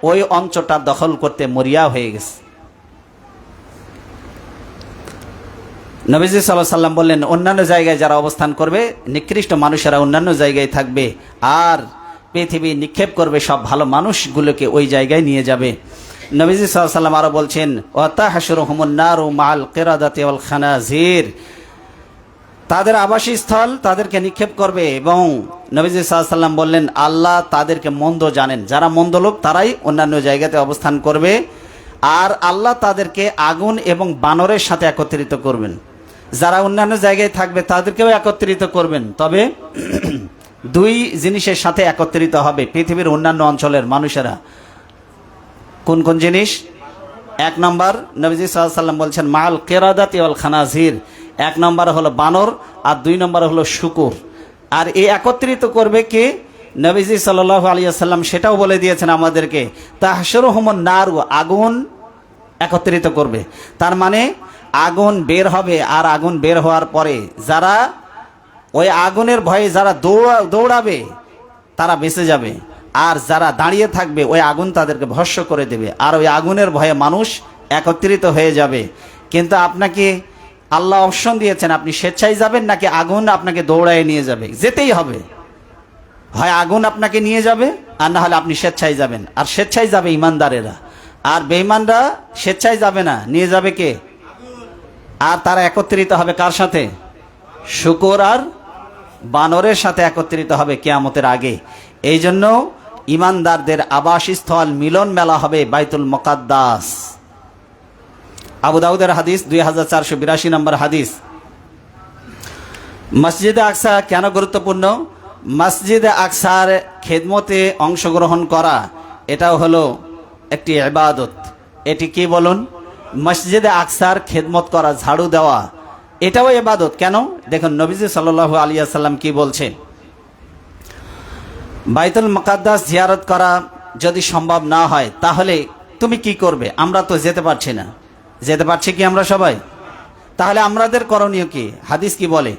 ওই অঞ্চলটা দখল করতে মরিয়া হয়ে গেছে। নবীজি সাল্লাল্লাহু আলাইহি সাল্লাম বললেন, অন্যান্য জায়গায় যারা অবস্থান করবে, নিকৃষ্ট মানুষেরা অন্যান্য জায়গায় থাকবে, আর পৃথিবী নিক্ষেপ করবে সব ভালো মানুষগুলোকে ওই জায়গায় নিয়ে যাবে। নবীজি সাল্লাল্লাহু আলাইহি সাল্লাম আরো বলছেন, ওয়া তাহশুরুহুমুন নারু মাআল কিরাদাতি ওয়াল খানাজির, তাদের আবাসস্থল তাদেরকে নিক্ষেপ করবে। এবং নবীজি সাল্লাল্লাহু আলাইহি সাল্লাম বললেন, আল্লাহ তাদেরকে মন্দ জানেন, যারা মন্দ লোক তারাই অন্যান্য জায়গাতে অবস্থান করবে, আর আল্লাহ তাদেরকে আগুন এবং বানরের সাথে একত্রিত করবেন। যারা অন্যান্য জায়গায় থাকবে তাদেরকেও একত্রিত করবেন, তবে দুই জিনিসের সাথে একত্রিত হবে পৃথিবীর অন্যান্য অঞ্চলের মানুষেরা। কোন কোন জিনিস? এক নম্বর, নবীজি সাল্লাল্লাহু আলাইহি সাল্লাম বলছেন মাল কিরাদাতি ওয়াল খানাজির, এক নম্বর হলো বানর, আর দুই নম্বর হলো শুকুর। আর এই একত্রিত করবে কে? নবীজি সাল্লাল্লাহু আলাইহি ওয়াসাল্লাম সেটাও বলে দিয়েছেন আমাদেরকে, তাহশুরুহুমুন নার, আগুন একত্রিত করবে। তার মানে আগুন বের হবে, আর আগুন বের হওয়ার পরে যারা ওই আগুনের ভয়ে যারা দৌড়াবে তারা বেঁচে যাবে, আর যারা দাঁড়িয়ে থাকবে ওই আগুন তাদেরকে ভস্ম করে দেবে, আর ওই আগুনের ভয়ে মানুষ একত্রিত হয়ে যাবে। কিন্তু আপনাকে আল্লাহ অপশন দিয়েছেন, আপনি স্বেচ্ছায় যাবেন নাকি আগুন আপনাকে দৌড়ায় নিয়ে যাবে? যেতেই হবে, হয় আগুন আপনাকে নিয়ে যাবে, আর না হলে আপনি স্বেচ্ছায় যাবেন। আর স্বেচ্ছায় যাবে ইমানদারেরা, আর বেঈমানরা স্বেচ্ছায় যাবে না, নিয়ে যাবে কে? আর তারা একত্রিত হবে কার সাথে? শুকর আর বানরের সাথে একত্রিত হবে কিয়ামতের আগে। এই জন্য ইমানদারদের আবাসস্থল মিলন মেলা হবে বাইতুল মুকাদ্দাস। আবু দাউদের হাদিস, 2482 নম্বর হাদিস। মসজিদে আকসা কেন গুরুত্বপূর্ণ? মসজিদে আকসার খেদমতে অংশগ্রহণ করা এটাও হলো একটি ইবাদত। এটি কি বলুন? মসজিদে আকসার খেদমত করা, ঝাড়ু দেওয়া, এটাও ইবাদত। কেন? দেখুন নবীজি সাল্লাল্লাহু আলাইহি ওয়াসাল্লাম কি বলছে, বাইতুল মুকাদ্দাস জিয়ারত করা যদি সম্ভব না হয় তাহলে তুমি কি করবে? আমরা তো যেতে পারছি না, যেতে পারছি কি আমরা সবাই? তাহলে আমাদের করণীয় কি? হাদিস কি বলে?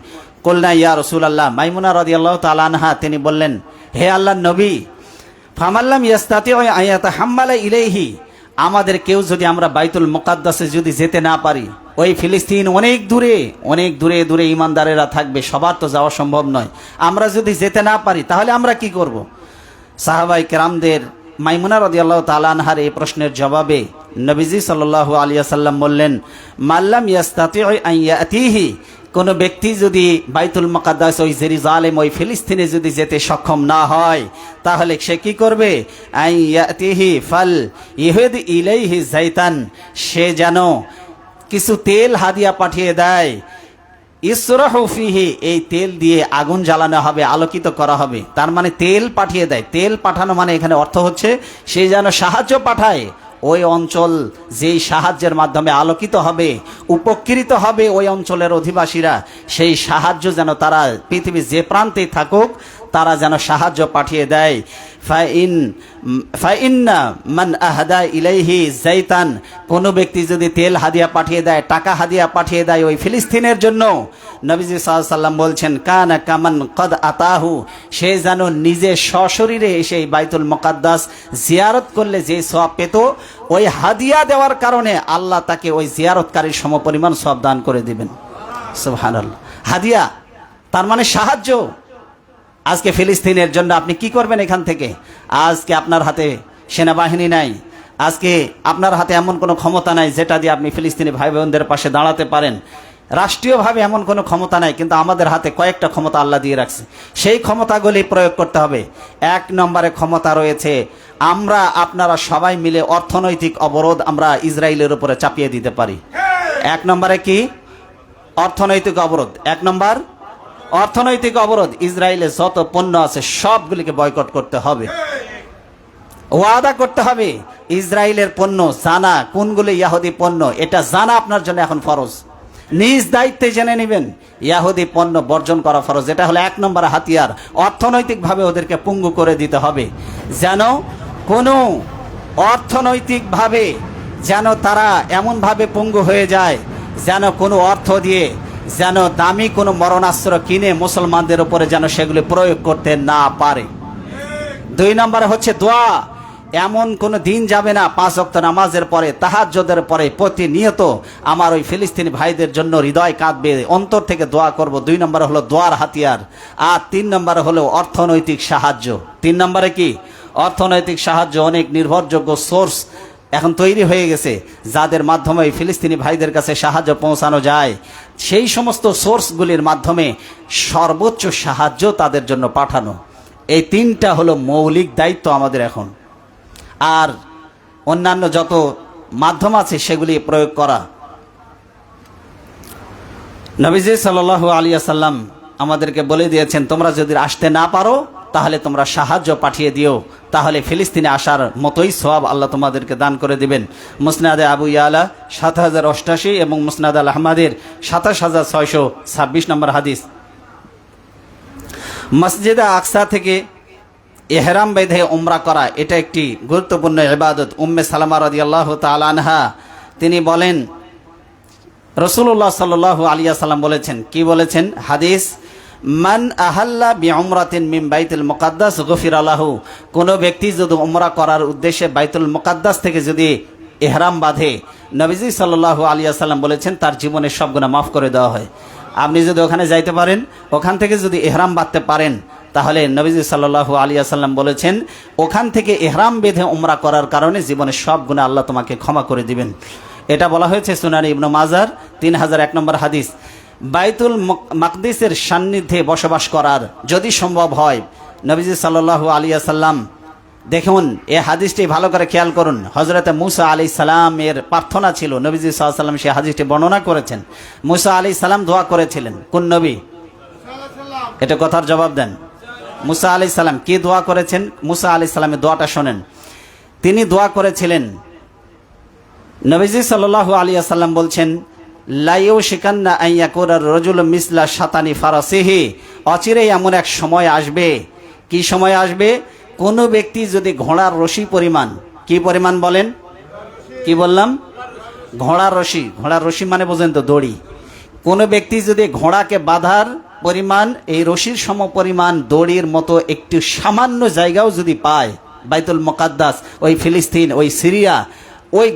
কুলনা ইয়া রাসূলুল্লাহ, মাইমুনা রাদিয়াল্লাহু তাআলা আনহা তিনি বললেন, হে আল্লাহর নবী, ফামাল্লাম ইয়াস্তাতিউ আন ইয়াতাহাম্মালা ইলাইহি, আমাদের কেউ যদি আমরা বাইতুল মুকাদ্দাসে যদি যেতে না পারি, ওই ফিলিস্তিন অনেক দূরে, অনেক দূরে দূরে ইমানদারেরা থাকবে, সবার তো যাওয়া সম্ভব নয়, আমরা যদি যেতে না পারি তাহলে আমরা কি করব? সাহাবায়ে কেরামদের মাইমুনা রাদিয়াল্লাহু তাআলা আনহার এই প্রশ্নের জবাবে নবীজি সাল্লাল্লাহু আলাইহি ওয়াসাল্লাম বললেন, মাল্লাম ইয়াস্তাতিউ আন ইয়াতিহি, কোন ব্যক্তি যদি বাইতুল মুকাদ্দাস, ওই জেরুজালেম, ওই ফিলিস্তিনে যদি যেতে সক্ষম না হয় তাহলে সে কি করবে? আন ইয়াতিহি ফাল ইহুদ ইলাইহি যাইতান, সে যেন কিছু তেল হাদিয়া পাঠিয়ে দেয়, ইসরাহু ফিহি, এই তেল দিয়ে আগুন জ্বালানো হবে, আলোকিত করা হবে। তার মানে তেল পাঠিয়ে দেয়। তেল পাঠানো মানে এখানে অর্থ হচ্ছে সে যেন সাহায্য পাঠায়, ওই অঞ্চল যেই সাহায্যের মাধ্যমে আলোকিত হবে, উপকৃত হবে ওই অঞ্চলের অধিবাসীরা, সেই সাহায্য যেন তারা পৃথিবীর যে প্রান্তে থাকুক তারা যেন সাহায্য পাঠিয়ে দেয়। ফাইন্না মান আহাদা ইলাইহি যাইতান, কোন ব্যক্তি যদি তেল হাদিয়া পাঠিয়ে দেয়, টাকা হাদিয়া পাঠিয়ে দেয় ওই ফিলিস্তিনের জন্য, নবীজি সাল্লাল্লাহু আলাইহি ওয়াসাল্লাম বলছেন, কানা কামান কদ আতাহু, সে যেন নিজে সশরীরে এসে বাইতুল মুকাদ্দাস জিয়ারত করলে যে সওয়াব পেত, ওই হাদিয়া দেওয়ার কারণে আল্লাহ তাকে ওই জিয়ারতকারীর সমপরিমাণ সওয়াব দান করে দিবেন। সুবহানাল্লাহ। হাদিয়া তার মানে সাহায্য। আজকে ফিলিস্তিনের জন্য আপনি কি করবেন? এখান থেকে আজকে আপনার হাতে সেনাবাহিনী নাই, আজকে আপনার হাতে এমন কোনো ক্ষমতা নাই যেটা দিয়ে আপনি ফিলিস্তিনি ভাই বোনদের পাশে দাঁড়াতে পারেন। রাষ্ট্রীয়ভাবে এমন কোনো ক্ষমতা নাই, কিন্তু আমাদের হাতে কয়েকটা ক্ষমতা আল্লাহ দিয়ে রাখছে, সেই ক্ষমতাগুলি প্রয়োগ করতে হবে। এক নম্বরে ক্ষমতা রয়েছে, আমরা আপনারা সবাই মিলে অর্থনৈতিক অবরোধ আমরা ইসরায়েলের উপরে চাপিয়ে দিতে পারি। এক নম্বরে কি? অর্থনৈতিক অবরোধ। এক নম্বর অর্থনৈতিক অবরোধ। ইসরায়েলের যত পণ্য আছে সবগুলিকে বয়কট করতে হবে, ওয়াদা করতে হবে। ইসরায়েলের পণ্য জানা কোনগুলি ইহুদি পণ্য, এটা জানা আপনার জন্য এখন ফরজ। নিজ দায়িত্বে জেনে নেবেন ইহুদি পণ্য বর্জন করা ফরজ। এটা হলো এক নম্বর হাতিয়ার। অর্থনৈতিকভাবে ওদেরকে পঙ্গু করে দিতে হবে, যেন কোনো অর্থনৈতিকভাবে যেন তারা এমনভাবে পঙ্গু হয়ে যায় যেন কোনো অর্থ দিয়ে যেন দামি কোনো মরণাস্ত্র কিনে মুসলমানদের উপরে যেন সেগুলি প্রয়োগ করতে না পারে। দুই নম্বরে হচ্ছে দোয়া। এমন কোনো দিন যাবে না 5 ওয়াক্ত নামাজের পরে, তাহাজ্জুদের পরে প্রতিনিয়ত আমার ওই ফিলিস্তিনি ভাইদের জন্য হৃদয় কাঁদবে, অন্তর থেকে দোয়া করব। 2 নম্বরে হলো দোয়ার হাতিয়ার। আর 3 নম্বরে হলো অর্থনৈতিক সাহায্য। 3 নম্বরে কি? অর্থনৈতিক সাহায্য। অনেক নির্ভরযোগ্য সোর্স এখন তৈরি হয়ে গেছে যাদের মাধ্যমে এই ফিলিস্তিনি ভাইদের কাছে সাহায্য পৌঁছানো যায়। সেই সমস্ত সোর্সগুলির মাধ্যমে সর্বোচ্চ সাহায্য তাদের জন্য পাঠানো। এই 3টা হলো মৌলিক দায়িত্ব আমাদের এখন। আর অন্যান্য যত মাধ্যম আছে সেগুলি প্রয়োগ করা। নবীজি সাল্লাল্লাহু আলাইহি ওয়াসাল্লাম আমাদেরকে বলে দিয়েছেন, তোমরা যদি আসতে না পারো তাহলে তোমরা সাহায্য পাঠিয়ে দিও, তাহলে ফিলিস্তিনে আসার মতোই সওয়াব আল্লাহ তোমাদেরকে দান করে দিবেন। মুসনাদে আবু ইয়ালা 7088 এবং মুসনাদ আল আহমদের 27626 নম্বর হাদিস। মসজিদে আকসা থেকে ইহরাম বেঁধে উমরা করা এটা একটি গুরুত্বপূর্ণ ইবাদত। উম্মে সালামা রাদিয়াল্লাহু তাআলা আনহা তিনি বলেন, রাসূলুল্লাহ সাল্লাল্লাহু আলাইহি ওয়াসাল্লাম বলেছেন, কি বলেছেন? হাদিস, মান আহাল্লা বিউমরাতিন মিন বাইতুল মুকাদ্দাস গফিরা লাহু। কোনো ব্যক্তি যদি উমরা করার উদ্দেশ্যে বাইতুল মুকাদ্দাস থেকে যদি ইহরাম বাঁধে, নবীজি সাল্লাল্লাহু আলাইহি ওয়াসাল্লাম বলেছেন তার জীবনের সব গুনাহ মাফ করে দেওয়া হয়। আপনি যদি ওখানে যাইতে পারেন, ওখান থেকে যদি ইহরাম বাঁধতে পারেন, তাহলে নবীজি সাল্লাল্লাহু আলাইহি ওয়াসাল্লাম বলেছেন ওখান থেকে ইহরাম বেঁধে উমরা করার কারণে জীবনের সব গুনাহ আল্লাহ তোমাকে ক্ষমা করে দিবেন। এটা বলা হয়েছে সুনান ইবনে মাজার 3001 নম্বর হাদিস। বাইতুল মাকদিসের সান্নিধ্যে বসবাস করার যদি সম্ভব হয়, নবীজি সাল্লাল্লাহু আলাইহি ওয়াসাল্লাম, দেখুন এই হাদিসটি ভালো করে খেয়াল করুন। হযরতে মুসা আলাইহিস সালামের প্রার্থনা ছিল, নবীজি সাল্লাল্লাহু আলাইহি ওয়াসাল্লাম সেই হাদিসটি বর্ণনা করেছেন। মুসা আলাইহিস সালাম দোয়া করেছিলেন। কোন নবী? এটা কথার জবাব দেন। মুসা আলাইহিস সালাম কি দোয়া করেছেন? মুসা আলাইহিস সালামের দোয়াটা শোনেন। তিনি দোয়া করেছিলেন, নবীজি সাল্লাল্লাহু আলাইহি ওয়াসাল্লাম বলছেন, লাইউ শিকান্না আইয়াকুরা রাজুল মিসলা শাতানি ফারাসিহি। অচিরেই এমন এক সময় আসবে। কি সময় আসবে? কোনো ব্যক্তি যদি ঘোড়ার রশি পরিমাণ, কি পরিমাণ বলেন? কি বললাম? ঘোড়ার রশি। ঘোড়ার রশি মানে বোঝেন তো, দড়ি। কোনো ব্যক্তি যদি ঘোড়াকে বাঁধার পরিমাণ, এই রশির সম পরিমাণ দড়ির মতো একটু সামান্য জায়গাও যদি পায়, বাইতুল মুকাদ্দাস, ওই ফিলিস্তিন, ওই সিরিয়া, ওই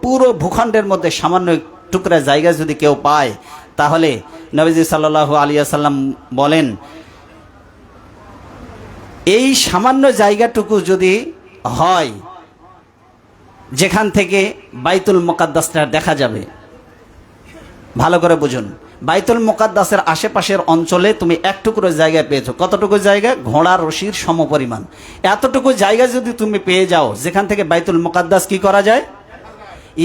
পুরো ভূখণ্ডের মধ্যে সামান্য টুকরা জায়গা যদি কেউ পায়, তাহলে নবীজি সাল্লাল্লাহু আলাইহি ওয়াসাল্লাম বলেন এই সামান্য জায়গাটুকু যদি হয় যেখান থেকে বাইতুল মুকাদ্দাসটা দেখা যাবে, ভালো করে বুঝুন, বাইতুল মুকাদ্দাসের আশেপাশের অঞ্চলে তুমি এক টুকরো জায়গায় পেয়েছো। কতটুকু জায়গা? ঘোড়ার রশির সমপরিমাণ। এতটুকু জায়গা যদি তুমি পেয়ে যাও যেখান থেকে বাইতুল মুকাদ্দাস কি করা যায়?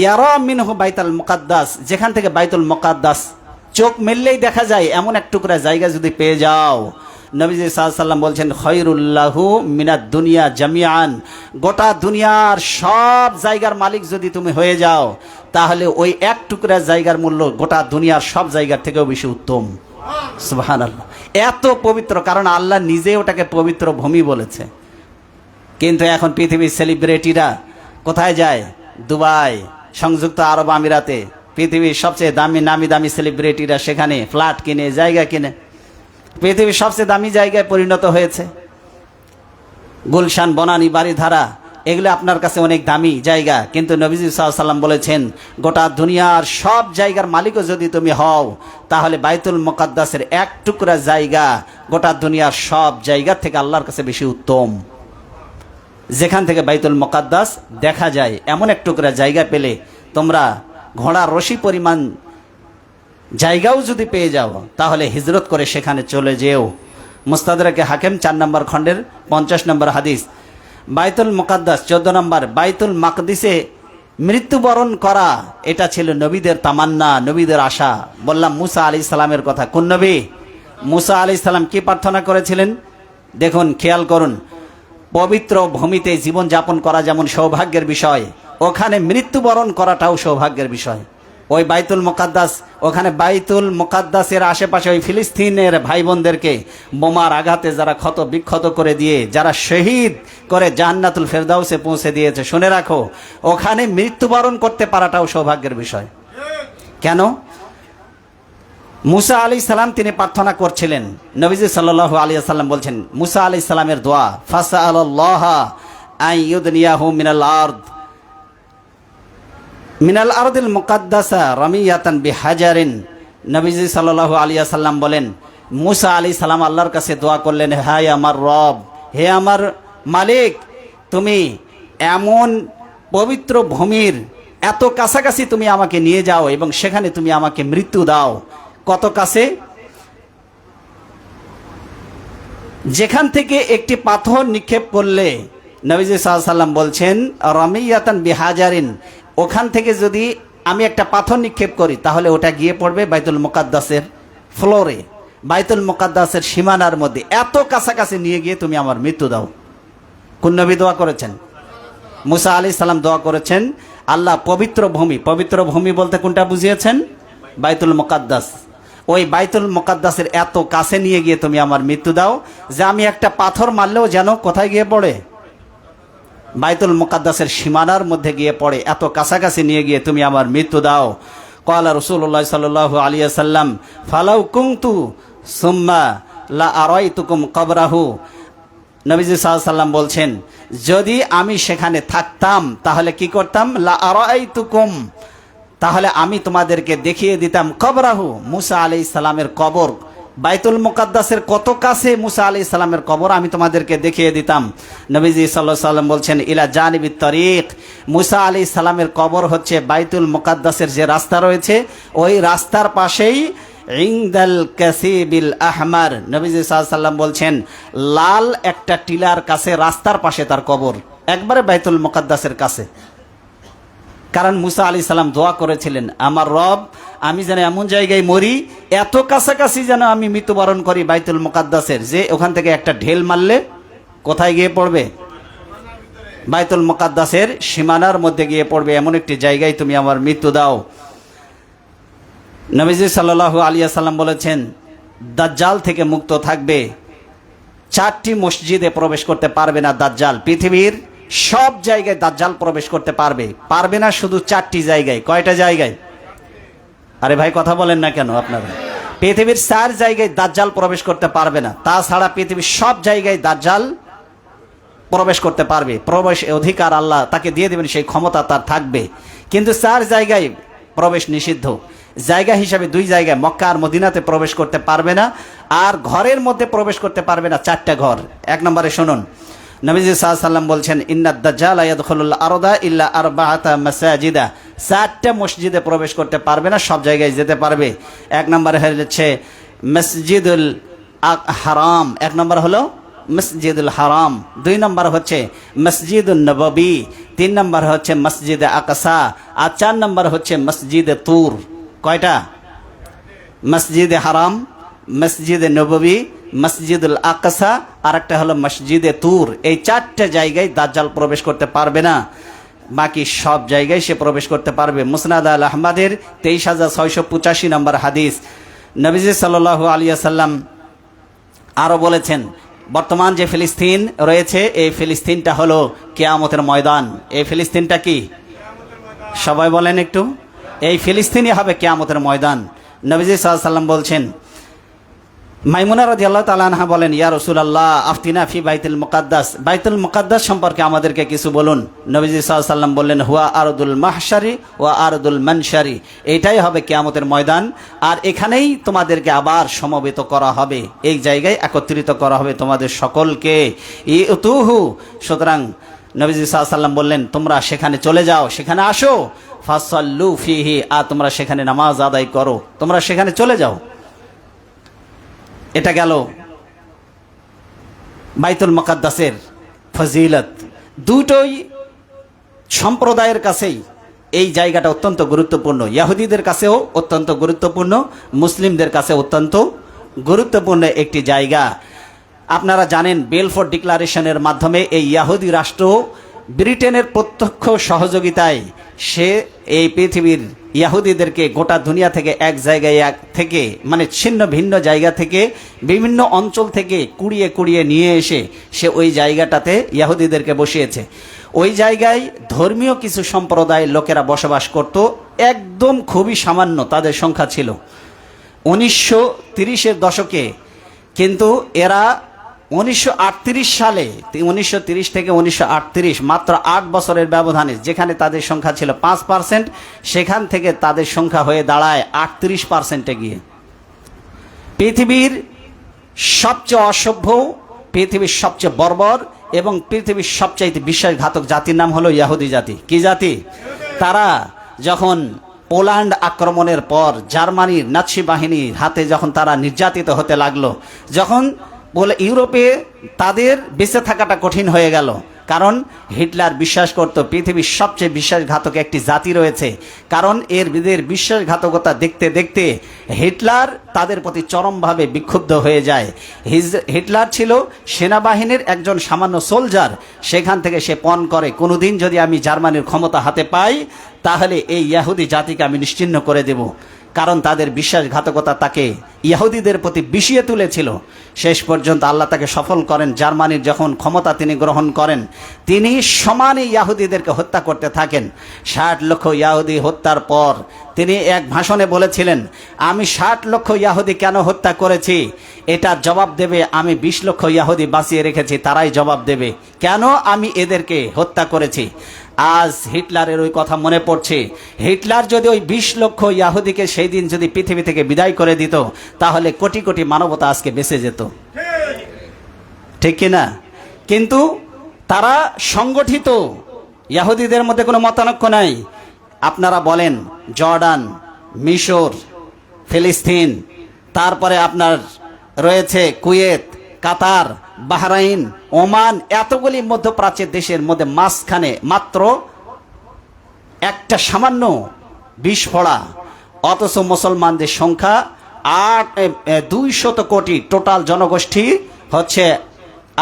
ইয়ারা মিনহু বাইতুল মুকাদ্দাস, যেখান থেকে বাইতুল মুকাদ্দাস চোখ মেললেই দেখা যায়, এমন এক টুকরা জায়গা যদি পেয়ে যাও, নবীজি সাল্লাল্লাহু আলাইহি ওয়াসাল্লাম বলছেন খয়রুল্লাহু মিনাদ দুনিয়া জামিআন। গোটা দুনিয়ার সব জায়গার মালিক যদি তুমি হয়ে যাও, তাহলে ওই এক টুকরা জায়গার মূল্য গোটা দুনিয়ার সব জায়গার থেকেও বেশি উত্তম। সুবহানাল্লাহ। এত পবিত্র, কারণ আল্লাহ নিজে ওটাকে পবিত্র ভূমি বলেছে। কিন্তু এখন পৃথিবীর সেলিব্রিটিরা কোথায় যায়? দুবাই, সংযুক্ত আরব আমিরাতে। পৃথিবীর সবচেয়ে নামি দামি সেলিব্রিটিরা সেখানে ফ্ল্যাট কিনে, জায়গা কিনে পৃথিবীর সবচেয়ে দামি জায়গায় পরিণত হয়েছে। গুলশান, বনানী, বাড়িধারা, এগুলো আপনার কাছে অনেক দামি জায়গা, কিন্তু নবীজি সাল্লাল্লাহু আলাইহি ওয়াসাল্লাম বলেছেন গোটা দুনিয়ার সব জায়গার মালিকও যদি তুমি হও, তাহলে বাইতুল মুকাদ্দাসের এক টুকরা জায়গা গোটা দুনিয়ার সব জায়গার থেকে আল্লাহর কাছে বেশি উত্তম। যেখান থেকে বাইতুল মুকাদ্দাস দেখা যায়, এমন এক টুকরা জায়গা পেলে তোমরা ঘোড়ার রশি পরিমাণ জায়গাও যদি পেয়ে যাও তাহলে হিজরত করে সেখানে চলে যেও। মুস্তাদরাকে হাকিম 4 নম্বর খণ্ডের 50 নম্বর হাদিস। বাইতুল মুকাদ্দাস 14 নম্বর। বাইতুল মাকদিসে মৃত্যুবরণ করা এটা ছিল নবীদের তামান্না, নবীদের আশা। বললাম মুসা আলাইহিস সালামের কথা। কোন নবী? মুসা আলাইহিস সালাম কি প্রার্থনা করেছিলেন? দেখুন, খেয়াল করুন। পবিত্র ভূমিতে জীবন যাপন করা যেমন সৌভাগ্যের বিষয়, ওখানে মৃত্যুবরণ করাটাও সৌভাগ্যের বিষয়। ওই বাইতুল মুকাদ্দাস, ওখানে বাইতুল মুকাদ্দাসের আশেপাশে ওই ফিলিস্তিনের ভাই বোনদেরকে বোমার আঘাতে যারা ক্ষত বিক্ষত করে দিয়ে, যারা শহীদ করে জান্নাতুল ফেরদাউসে পৌঁছে দিয়েছে, শুনে রাখো, ওখানে মৃত্যুবরণ করতে পারাটাও সৌভাগ্যের বিষয়। কেন? মুসা আলাইহিস সালাম তিনি প্রার্থনা করছিলেন। নবীজি সাল্লাল্লাহু আলাইহি ওয়াসাল্লাম বলছেন মুসা আলাইহিস সালামের দোয়া, ফাসআলাল্লাহা আন ইউদনিয়াহু মিনাল আরদিল মুকাদ্দাসা রামিয়াতান বিহাজারিন। নবীজি সাল্লাল্লাহু আলাইহি ওয়াসাল্লাম বলেন, মুসা আলাইহিস সালাম আল্লাহর কাছে দোয়া করলেন, হায় আমার রব, হে আমার মালিক, তুমি এমন পবিত্র ভূমির এত কাছাকাছি তুমি আমাকে নিয়ে যাও এবং সেখানে তুমি আমাকে মৃত্যু দাও। কত কাছে? যেখান থেকে একটি পাথর নিক্ষেপ করলে, নবীজি সাল্লাল্লাহু আলাইহি ওয়াসাল্লাম বলছেন রামিয়াতান বিহাজারিন, ওখান থেকে যদি আমি একটা পাথর নিক্ষেপ করি তাহলে ওটা গিয়ে পড়বে বাইতুল মুকাদ্দাসের ফ্লোরে, বাইতুল মুকাদ্দাসের সীমানার মধ্যে। এত কাছাকাছি নিয়ে গিয়ে তুমি আমার মৃত্যু দাও। কোন নবী দোয়া করেছেন? মুসা আলাইহিস সালাম দোয়া করেছেন, আল্লাহ পবিত্র ভূমি, পবিত্র ভূমি বলতে কোনটা বুঝিয়েছেন? বাইতুল মুকাদ্দাস। ওই বাইতুল মুকাদ্দাসের এত কাছে নিয়ে গিয়ে তুমি আমার মৃত্যু দাও যে আমি একটা পাথর মারলেও যেন কোথায় গিয়ে পড়ে? বাইতুল মুকাদ্দাসের সীমানার মধ্যে গিয়ে পড়ে। এত কাছাকাছি নিয়ে গিয়ে তুমি আমার মৃত্যু দাও। ক্বালা রাসূলুল্লাহ সাল্লাল্লাহু আলাইহি ওয়াসাল্লাম ফালাউ কুনতু সুম্মা লা আরাইতুকুম কবরাহু। নবীজি সাল্লাল্লাহু আলাইহি ওয়াসাল্লাম বলছেন, যদি আমি সেখানে থাকতাম তাহলে কি করতাম? লা আরাইতুকুম, তাহলে আমি তোমাদেরকে দেখিয়ে দিতাম কবরাহু, মুসা আলাইহিস সালামের কবর। বাইতুল মুকাদ্দাসের কত কাছে মুসা আলাইহিস সালামের কবর আমি তোমাদেরকে দেখিয়ে দিতাম। নবীজি সাল্লাল্লাহু আলাইহি ওয়াসাল্লাম বলছেন, ইলা জানিবিত তরিক, মুসা আলাইহিস সালামের কবর হচ্ছে বাইতুল মুকাদ্দাসের যে রাস্তা রয়েছে ওই রাস্তার পাশেই ইনদাল কাসিবিল আহমার। নবীজি সাল্লাল্লাহু আলাইহি ওয়াসাল্লাম বলছেন, লাল একটা টিলার কাছে, রাস্তার পাশে তার কবর, একবারে বাইতুল মুকাদ্দাসের কাছে। কারণ মুসা আলাইহিস সালাম দোয়া করেছিলেন, আমার রব, আমি যেন এমন জায়গায় মরি, এত কাছাকাছি যেন আমি মৃত্যুবরণ করি বাইতুল মুকাদ্দাসের, যে ওখান থেকে একটা ঢেল মারলে কোথায় গিয়ে পড়বে? বাইতুল মুকাদ্দাসের সীমানার মধ্যে গিয়ে পড়বে, এমন একটি জায়গায় তুমি আমার মৃত্যু দাও। নবীজি সাল্লাল্লাহু আলাইহি ওয়াসাল্লাম বলেছেন, দাজ্জাল থেকে মুক্ত থাকবে। 4টি মসজিদে প্রবেশ করতে পারবে না দাজ্জাল। পৃথিবীর সব জায়গায় দাজ্জাল প্রবেশ করতে পারবে, পারবে না শুধু 4টি জায়গায়। কয়টা জায়গায়? আরে ভাই কথা বলেন না কেন আপনারা? পৃথিবীর 4 জায়গায় দাজ্জাল প্রবেশ করতে পারবে না, তাছাড়া পৃথিবীর সব জায়গায় দাজ্জাল প্রবেশ করতে পারবে। প্রবেশ অধিকার আল্লাহ তাকে দিয়ে দেবেন, সেই ক্ষমতা তার থাকবে। কিন্তু 4 জায়গায় প্রবেশ নিষিদ্ধ। জায়গা হিসাবে 2 জায়গায়, মক্কা আর মদিনাতে প্রবেশ করতে পারবে না, আর ঘরের মধ্যে প্রবেশ করতে পারবে না 4টা ঘর। 1 নম্বরে শুনুন, নবীজি সাল্লাল্লাহু আলাইহি ওয়াসাল্লাম বলছেন, ইন্নাদ দাজ্জালা ইয়াদখুলুল আরদা ইল্লা আরবাআতা মাসাজিদা। 4টা মসজিদে প্রবেশ করতে পারবে না, সব জায়গায় যেতে পারবে। 1 নম্বরে হচ্ছে মসজিদুল হারাম, 1 নম্বর হলো মসজিদুল হারাম, 2 নম্বর হচ্ছে মসজিদুন নববী, 3 নম্বর হচ্ছে মসজিদে আকসা, আর 4 নম্বর হচ্ছে মসজিদে তুর। কয়টা? মসজিদে হারাম, মসজিদে নববী, মসজিদুল আকসা, আর একটা হলো মসজিদে তুর। এই 4টা জায়গায় দাজ্জাল প্রবেশ করতে পারবে না, বাকি সব জায়গায় সে প্রবেশ করতে পারবে। মুসনাদ আল আহমদের 23685 নম্বর হাদিস। নবীজি সাল্লাল্লাহু আলাইহি ওয়াসাল্লাম আরও বলেছেন, বর্তমান যে ফিলিস্তিন রয়েছে এই ফিলিস্তিনটা হলো কিয়ামতের ময়দান। এই ফিলিস্তিনটা কি? সবাই বলেন একটু। এই ফিলিস্তিনই হবে কিয়ামতের ময়দান। নবীজি সাল্লাল্লাহু আলাইহি ওয়াসাল্লাম বলছেন, মাইমুনা রাদিয়াল্লাহু তাআলা আনহা বলেন, ইয়া রাসূলুল্লাহ আফতিনা ফি বাইতুল মুকাদ্দাস, বাইতুল মুকাদ্দাস সম্পর্কে আমাদেরকে কিছু বলুন। নবীজি সাল্লাল্লাহু আলাইহি ওয়াসাল্লাম বললেন, হুয়া আরদুল মাহশারি ওয়া আরদুল মানশারি, এটাই হবে কিয়ামতের ময়দান, আর এখানেই তোমাদেরকে আবার সমবেত করা হবে, এই জায়গায় একত্রিত করা হবে তোমাদের সকলকে। ইউতুহু, সুতরাং নবীজি সাল্লাল্লাহু আলাইহি ওয়াসাল্লাম বললেন, তোমরা সেখানে চলে যাও, সেখানে আসো, ফাসাল্লু ফিহি, আর তোমরা সেখানে নামাজ আদায় করো, তোমরা সেখানে চলে যাও। এটা গেল বাইতুল মুকাদ্দাসের ফজিলত। দুটোই সম্প্রদায়ের কাছেই এই জায়গাটা অত্যন্ত গুরুত্বপূর্ণ, ইহুদিদের কাছেও অত্যন্ত গুরুত্বপূর্ণ, মুসলিমদের কাছে অত্যন্ত গুরুত্বপূর্ণ একটি জায়গা। আপনারা জানেন বেলফোর ডিক্লারেশনের মাধ্যমে এই ইহুদি রাষ্ট্র ব্রিটেনের প্রত্যক্ষ সহযোগিতায় সে এই পৃথিবীর ইহুদিদেরকে গোটা দুনিয়া থেকে এক জায়গায় থেকে মানে ছিন্ন ভিন্ন জায়গা থেকে বিভিন্ন অঞ্চল থেকে কুড়িয়ে কুড়িয়ে নিয়ে এসে সে ওই জায়গাটাতে ইহুদিদেরকে বসিয়েছে। ওই জায়গায় ধর্মীয় কিছু সম্প্রদায়ের লোকেরা বসবাস করত, একদম খুবই সামান্য তাদের সংখ্যা ছিল 1930-এর দশকে। কিন্তু এরা 1938 সালে 1930 থেকে 1938 মাত্র 8 বছরের ব্যবধানে যেখানে তাদের সংখ্যা ছিল 5%, সেখান থেকে তাদের সংখ্যা হয়ে দাঁড়ায় 38%-এ গিয়ে। পৃথিবীর সবচেয়ে অসভ্য, পৃথিবীর সবচেয়ে বর্বর এবং পৃথিবীর সবচাইতে বিশ্বাসঘাতক জাতির নাম হলো ইহুদি জাতি। কি জাতি? তারা যখন পোল্যান্ড আক্রমণের পর জার্মানির নাৎসি বাহিনীর হাতে যখন তারা নির্যাতিত হতে লাগলো, যখন বলে ইউরোপে তাদের বেঁচে থাকাটা কঠিন হয়ে গেল, কারণ হিটলার বিশ্বাস করত পৃথিবীর সবচেয়ে বিশ্বাসঘাতক একটি জাতি রয়েছে। কারণ এদের বিশ্বাসঘাতকতা দেখতে দেখতে হিটলার তাদের প্রতি চরমভাবে বিক্ষুব্ধ হয়ে যায়। হিটলার ছিল সেনাবাহিনীর একজন সামান্য সোলজার, সেখান থেকে সে পণ করে কোনোদিন যদি আমি জার্মানির ক্ষমতা হাতে পাই তাহলে এই ইহুদি জাতিকে আমি নিশ্চিহ্ন করে দেব। কারণ তাদের বিশ্বাসঘাতকতা তাকে ইহুদিদের প্রতি বিষিয়ে তুলেছিল। শেষ পর্যন্ত আল্লাহ তাকে সফল করেন। জার্মানির যখন ক্ষমতা তিনি গ্রহণ করেন, তিনি সমানে ইহুদিদেরকে হত্যা করতে থাকেন। 60 লক্ষ ইহুদি হত্যার পর তিনি এক ভাষণে বলেছিলেন, আমি 60 লক্ষ ইহুদি কেন হত্যা করেছি এটার জবাব দেবে আমি 20 লক্ষ ইহুদি বাঁচিয়ে রেখেছি, তারাই জবাব দেবে কেন আমি এদেরকে হত্যা করেছি। আজ হিটলারের ওই কথা মনে পড়ছে। হিটলার যদি ওই 20 লক্ষ ইহুদিকে সেই দিন যদি পৃথিবী থেকে বিদায় করে দিত তাহলে কোটি কোটি মানবতা আজকে বেঁচে যেত, ঠিক কিনা? কিন্তু তারা সংগঠিত, ইহুদিদের মধ্যে কোনো মতানৈক্য নাই। আপনারা বলেন জর্ডান, মিশর, ফিলিস্তিন, তারপরে আপনার রয়েছে কুয়েত, কাতার, বাহরাইন, ওমান, এতগুলি মধ্যপ্রাচ্যের দেশের মধ্যে মাঝখানে মাত্র একটা সামান্য বিস্ফোড়া, অথচ মুসলমানদের সংখ্যা 200 কোটি, টোটাল জনগোষ্ঠী হচ্ছে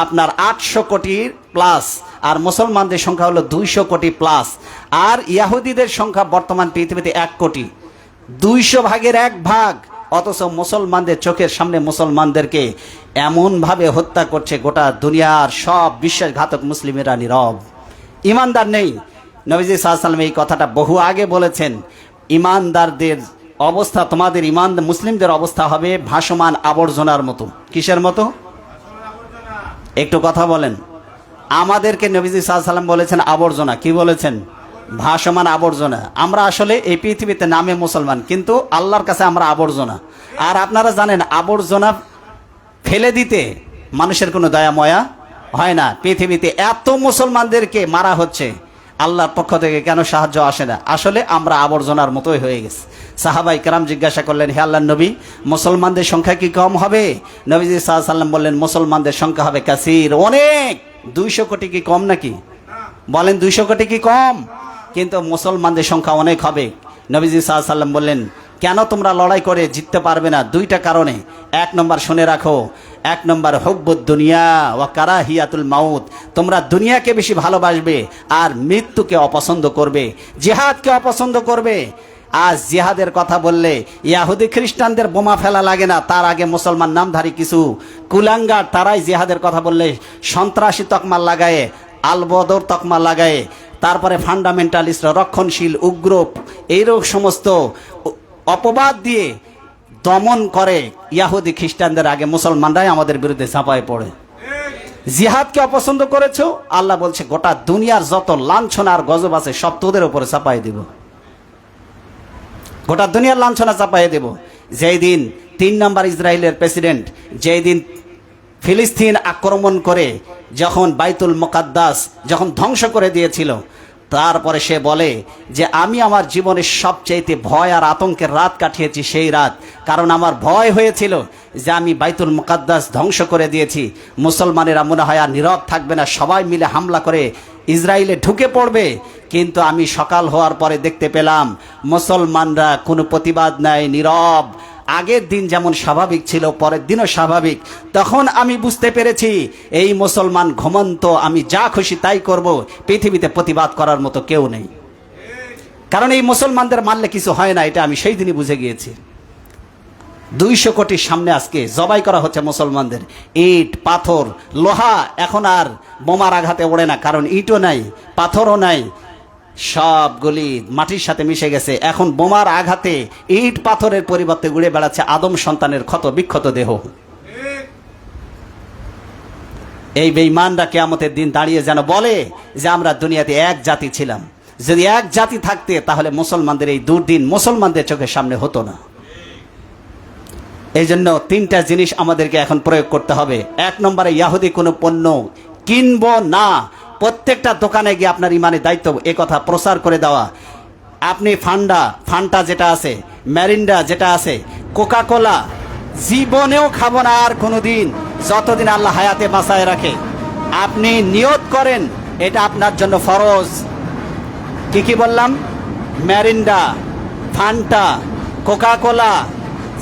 আপনার 800 কোটির প্লাস, আর মুসলমানদের সংখ্যা হলো 200 কোটি প্লাস। আর ইহুদিদের সংখ্যা বর্তমান পৃথিবীতে 1 কোটি, 200 ভাগের 1 ভাগ। অথচ মুসলমানদের চোখের সামনে মুসলমানদেরকে এমনভাবে হত্যা করছে গোটা দুনিয়ার সব বিশ্বাসঘাতক মুসলিমেরা নীরব, ইমানদার নেই। নবীজি সাল্লাল্লাহু আলাইহি ওয়াসাল্লাম এই কথাটা বহু আগে বলেছেন, ইমানদারদের অবস্থা, তোমাদের ইমান মুসলিমদের অবস্থা হবে ভাসমান আবর্জনার মতো। কিসের মতো? একটু কথা বলেন। আমাদেরকে নবীজি সাল্লাল্লাহু আলাইহি ওয়াসাল্লাম বলেছেন আবর্জনা। কি বলেছেন? ভাসমান আবর্জনা। আমরা আসলে এই পৃথিবীতে নামে মুসলমান, কিন্তু আল্লাহর কাছে আমরা আবর্জনা। আর আপনারা জানেন আবর্জনা ফেলে দিতে মানুষের কোনো দয়া ময়া হয় না। পৃথিবীতে এত মুসলমানদেরকে মারা হচ্ছে, আল্লাহর পক্ষ থেকে কেন সাহায্য আসে না? আসলে আমরা আবর্জনার মতোই হয়ে গেছি। সাহাবাই কেরাম জিজ্ঞাসা করলেন, হে আল্লাহর নবী, মুসলমানদের সংখ্যা কি কম হবে? নবীজি সাল্লাল্লাহু আলাইহি ওয়াসাল্লাম বললেন, মুসলমানদের সংখ্যা হবে কাসীর, অনেক। 200 কোটি কি কম নাকি? বলেন 200 কোটি কি কম? কিন্তু মুসলমানদের সংখ্যা অনেক হবে। নবীজি সাল্লাল্লাহু আলাইহি ওয়াসাল্লাম বললেন, কেন তোমরা লড়াই করে জিততে পারবে না? 2টা কারণে। 1 নম্বর শুনে রাখো, 1 নম্বর হুব্বুদ দুনিয়া ওয়া কারাহিয়াতুল মাউত। তোমরা দুনিয়াকে বেশি ভালোবাসবে আর মৃত্যুকে অপছন্দ করবে, জিহাদকে অপছন্দ করবে। আজ জিহাদের কথা বললে ইহুদি খ্রিস্টানদের বোমা ফেলা লাগে না, তার আগে মুসলমান নামধারী কিছু কুলাঙ্গার তারাই জিহাদের কথা বললে সন্ত্রাসী তকমা লাগায়, আলবদর তকমা লাগায়, তারপরে ফান্ডামেন্টালিস্ট, রক্ষণশীল, উগ্র, এইরকম সমস্ত অপবাদ দিয়ে দমন করে ইহুদি খ্রিস্টানদের আগে মুসলমানরাই আমাদের বিরুদ্ধে ঝাঁপায় পড়ে। জিহাদকে অপছন্দ করেছো, আল্লাহ বলছে গোটা দুনিয়ার যত লাঞ্ছনা আর গজব আছে সব তোদের উপরে চাপাই দেব, গোটা দুনিয়ার লাঞ্ছনা চাপাই দেব। যেই দিন 3 নম্বর ইসরায়েলের প্রেসিডেন্ট যেই দিন ফিলিস্তিন আক্রমণ করে যখন বাইতুল মুকাদ্দাস যখন ধ্বংস করে দিয়েছিল, তারপরে সে বলে যে আমি আমার জীবনের সবচেয়ে ভয় আর আতঙ্কের রাত কাটিয়েছি সেই রাত, কারণ আমার ভয় হয়েছিল যে আমি বাইতুল মুকাদ্দাস ধ্বংস করে দিয়েছি, মুসলমানেরা মনে হয় আর নীরব থাকবে না, সবাই মিলে হামলা করে ইসরায়েলে ঢুকে পড়বে। কিন্তু আমি সকাল হওয়ার পরে দেখতে পেলাম মুসলমানরা কোনো প্রতিবাদ নাই, নীরব। আগের দিন যেমন স্বাভাবিক ছিল পরের দিনও স্বাভাবিক। তখন আমি বুঝতে পেরেছি এই মুসলমান ঘুমন্ত, আমি যা খুশি তাই করব, পৃথিবীতে প্রতিবাদ করার মতো কেউ নেই। কারণ এই মুসলমানদের মারলে কিছু হয় না, এটা আমি সেই দিনই বুঝে গিয়েছি। 200 কোটির সামনে আজকে জবাই করা হচ্ছে মুসলমানদের। ইট পাথর লোহা এখন আর বোমার আঘাতে ওড়ে না, কারণ ইটও নাই পাথরও নাই, সবগুলি মাটির সাথে মিশে গেছে। এখন বোমার আঘাতে ইট পাথরের পরিবর্তে উড়ে বেড়াচ্ছে আদম সন্তানের ক্ষত বিক্ষত দেহ। এই বেঈমানরা কিয়ামতের দিন দাঁড়িয়ে যেন বলে যে আমরা দুনিয়াতে এক জাতি ছিলাম, যদি এক জাতি থাকতে তাহলে মুসলমানদের এই দুর্দিন মুসলমানদের চোখের সামনে হতো না। এই জন্য 3টা জিনিস আমাদেরকে এখন প্রয়োগ করতে হবে। 1 নম্বরে, ইহুদি কোনো পণ্য কিনবো না। প্রত্যেকটা দোকানে গিয়ে আপনার ইমানের দায়িত্ব এ কথা প্রচার করে দেওয়া। আপনি ফান্টা যেটা আছে, ম্যারিন্ডা যেটা আছে, কোকা কোলা জীবনেও খাবো না আর কোনোদিন, যতদিন আল্লাহ হায়াতে বাঁচায় রাখে। আপনি নিয়ত করেন এটা আপনার জন্য ফরজ। কি বললাম? ম্যারিন্ডা, ফান্টা, কোকা কোলা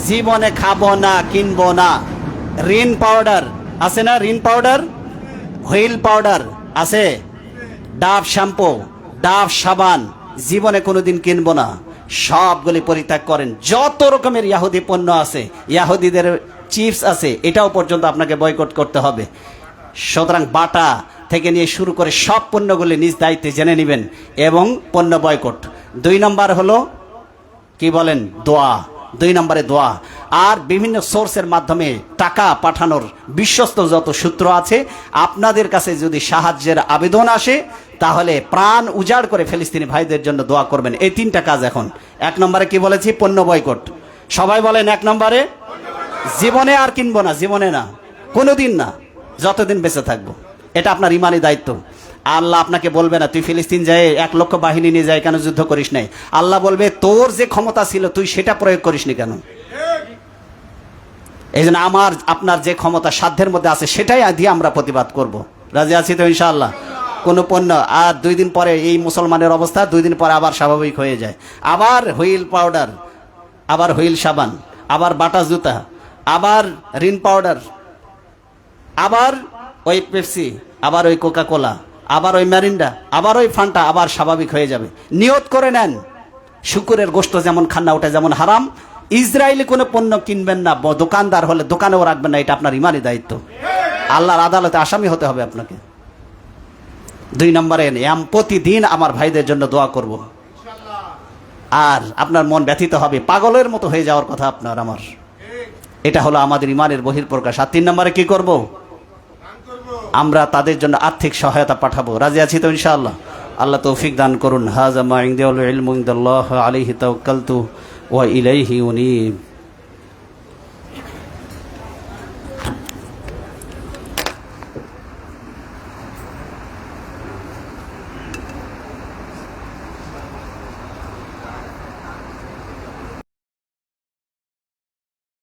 জীবনে খাবো না, কিনবো না। রিন পাউডার আছে না? রিন পাউডার, হুইল পাউডার আছে, ডাভ শ্যাম্পু, ডাভ সাবান জীবনে কোনোদিন কিনবো না। সবগুলি পরিত্যাগ করেন। যত রকমের ইহুদি পণ্য আছে, ইহুদিদের চিপস আছে, এটাও পর্যন্ত আপনাকে বয়কট করতে হবে। সুতরাং বাটা থেকে নিয়ে শুরু করে সব পণ্যগুলি নিজ দায়িত্বে জেনে নেবেন এবং পণ্য বয়কট। 2 নম্বর হলো কি বলেন? দোয়া। 2 নম্বরে দোয়া। আর বিভিন্ন সোর্সের মাধ্যমে টাকা পাঠানোর বিশ্বস্ত যত সূত্র আছে, আপনাদের কাছে যদি সাহায্যের আবেদন আসে তাহলে প্রাণ উজাড় করে ফিলিস্তিনি ভাইদের জন্য দোয়া করবেন। এই 3টা কাজ এখন। 1 নম্বরে কি বলেছি? পণ্য বয়কট। সবাই বলেন 1 নম্বরে, জীবনে আর কিনবো না, জীবনে না, কোনোদিন না, যতদিন বেঁচে থাকবো। এটা আপনার ইমানি দায়িত্ব। আল্লাহ আপনাকে বলবে না তুই ফিলিস্তিন যায় 1 লক্ষ বাহিনী নিয়ে যায় কেন যুদ্ধ করিস নাই। আল্লাহ বলবে তোর যে ক্ষমতা ছিল তুই সেটা প্রয়োগ করিসনি কেন। এই জন্য আপনার যে ক্ষমতা সাধ্যের মধ্যে আছে সেটাই দিয়ে আমরা প্রতিবাদ করব। রাজি আছি তো ইনশাআল্লাহ? কোনো পণ্য আর 2 দিন পরে এই মুসলমানের অবস্থা 2 দিন পরে আবার স্বাভাবিক হয়ে যায়। আবার হুইল পাউডার, আবার হুইল সাবান, আবার বাটা জুতা, আবার রিন পাউডার, আবার ওই পেপসি, আবার ওই কোকা কোলা, আবার ওই ম্যারিন্ডা, আবার ওই ফান্টা, আবার স্বাভাবিক হয়ে যাবে। নিয়ত করে নেন। শুকুরের গোশত যেমন খান না, ওটা যেমন হারাম। ইসরায়েলি কোনো পণ্য কিনবেন না, দোকানদার হলে দোকানেও রাখবেন না। এটা আপনার ইমানি দায়িত্ব। আল্লাহর আদালতে আসামি হতে হবে আপনাকে। 2 নম্বরে, প্রতিদিন আমার ভাইদের জন্য দোয়া করব। আর আপনার মন ব্যথিত হবে, পাগলের মতো হয়ে যাওয়ার কথা আপনার আমার। এটা হলো আমাদের ইমানের বহিঃপ্রকাশ। আর 3 নম্বরে কি করব? আমরা তাদের জন্য আর্থিক সহায়তা পাঠাবো। রাজি আছি তো ইনশাআল্লাহ? আল্লাহ তৌফিক দান করুন। হাযা মা ইনদাল ইলমু ইনদাল্লাহ আলাইহি তাওয়াক্কালতু ওয়া ইলাইহি উনীব।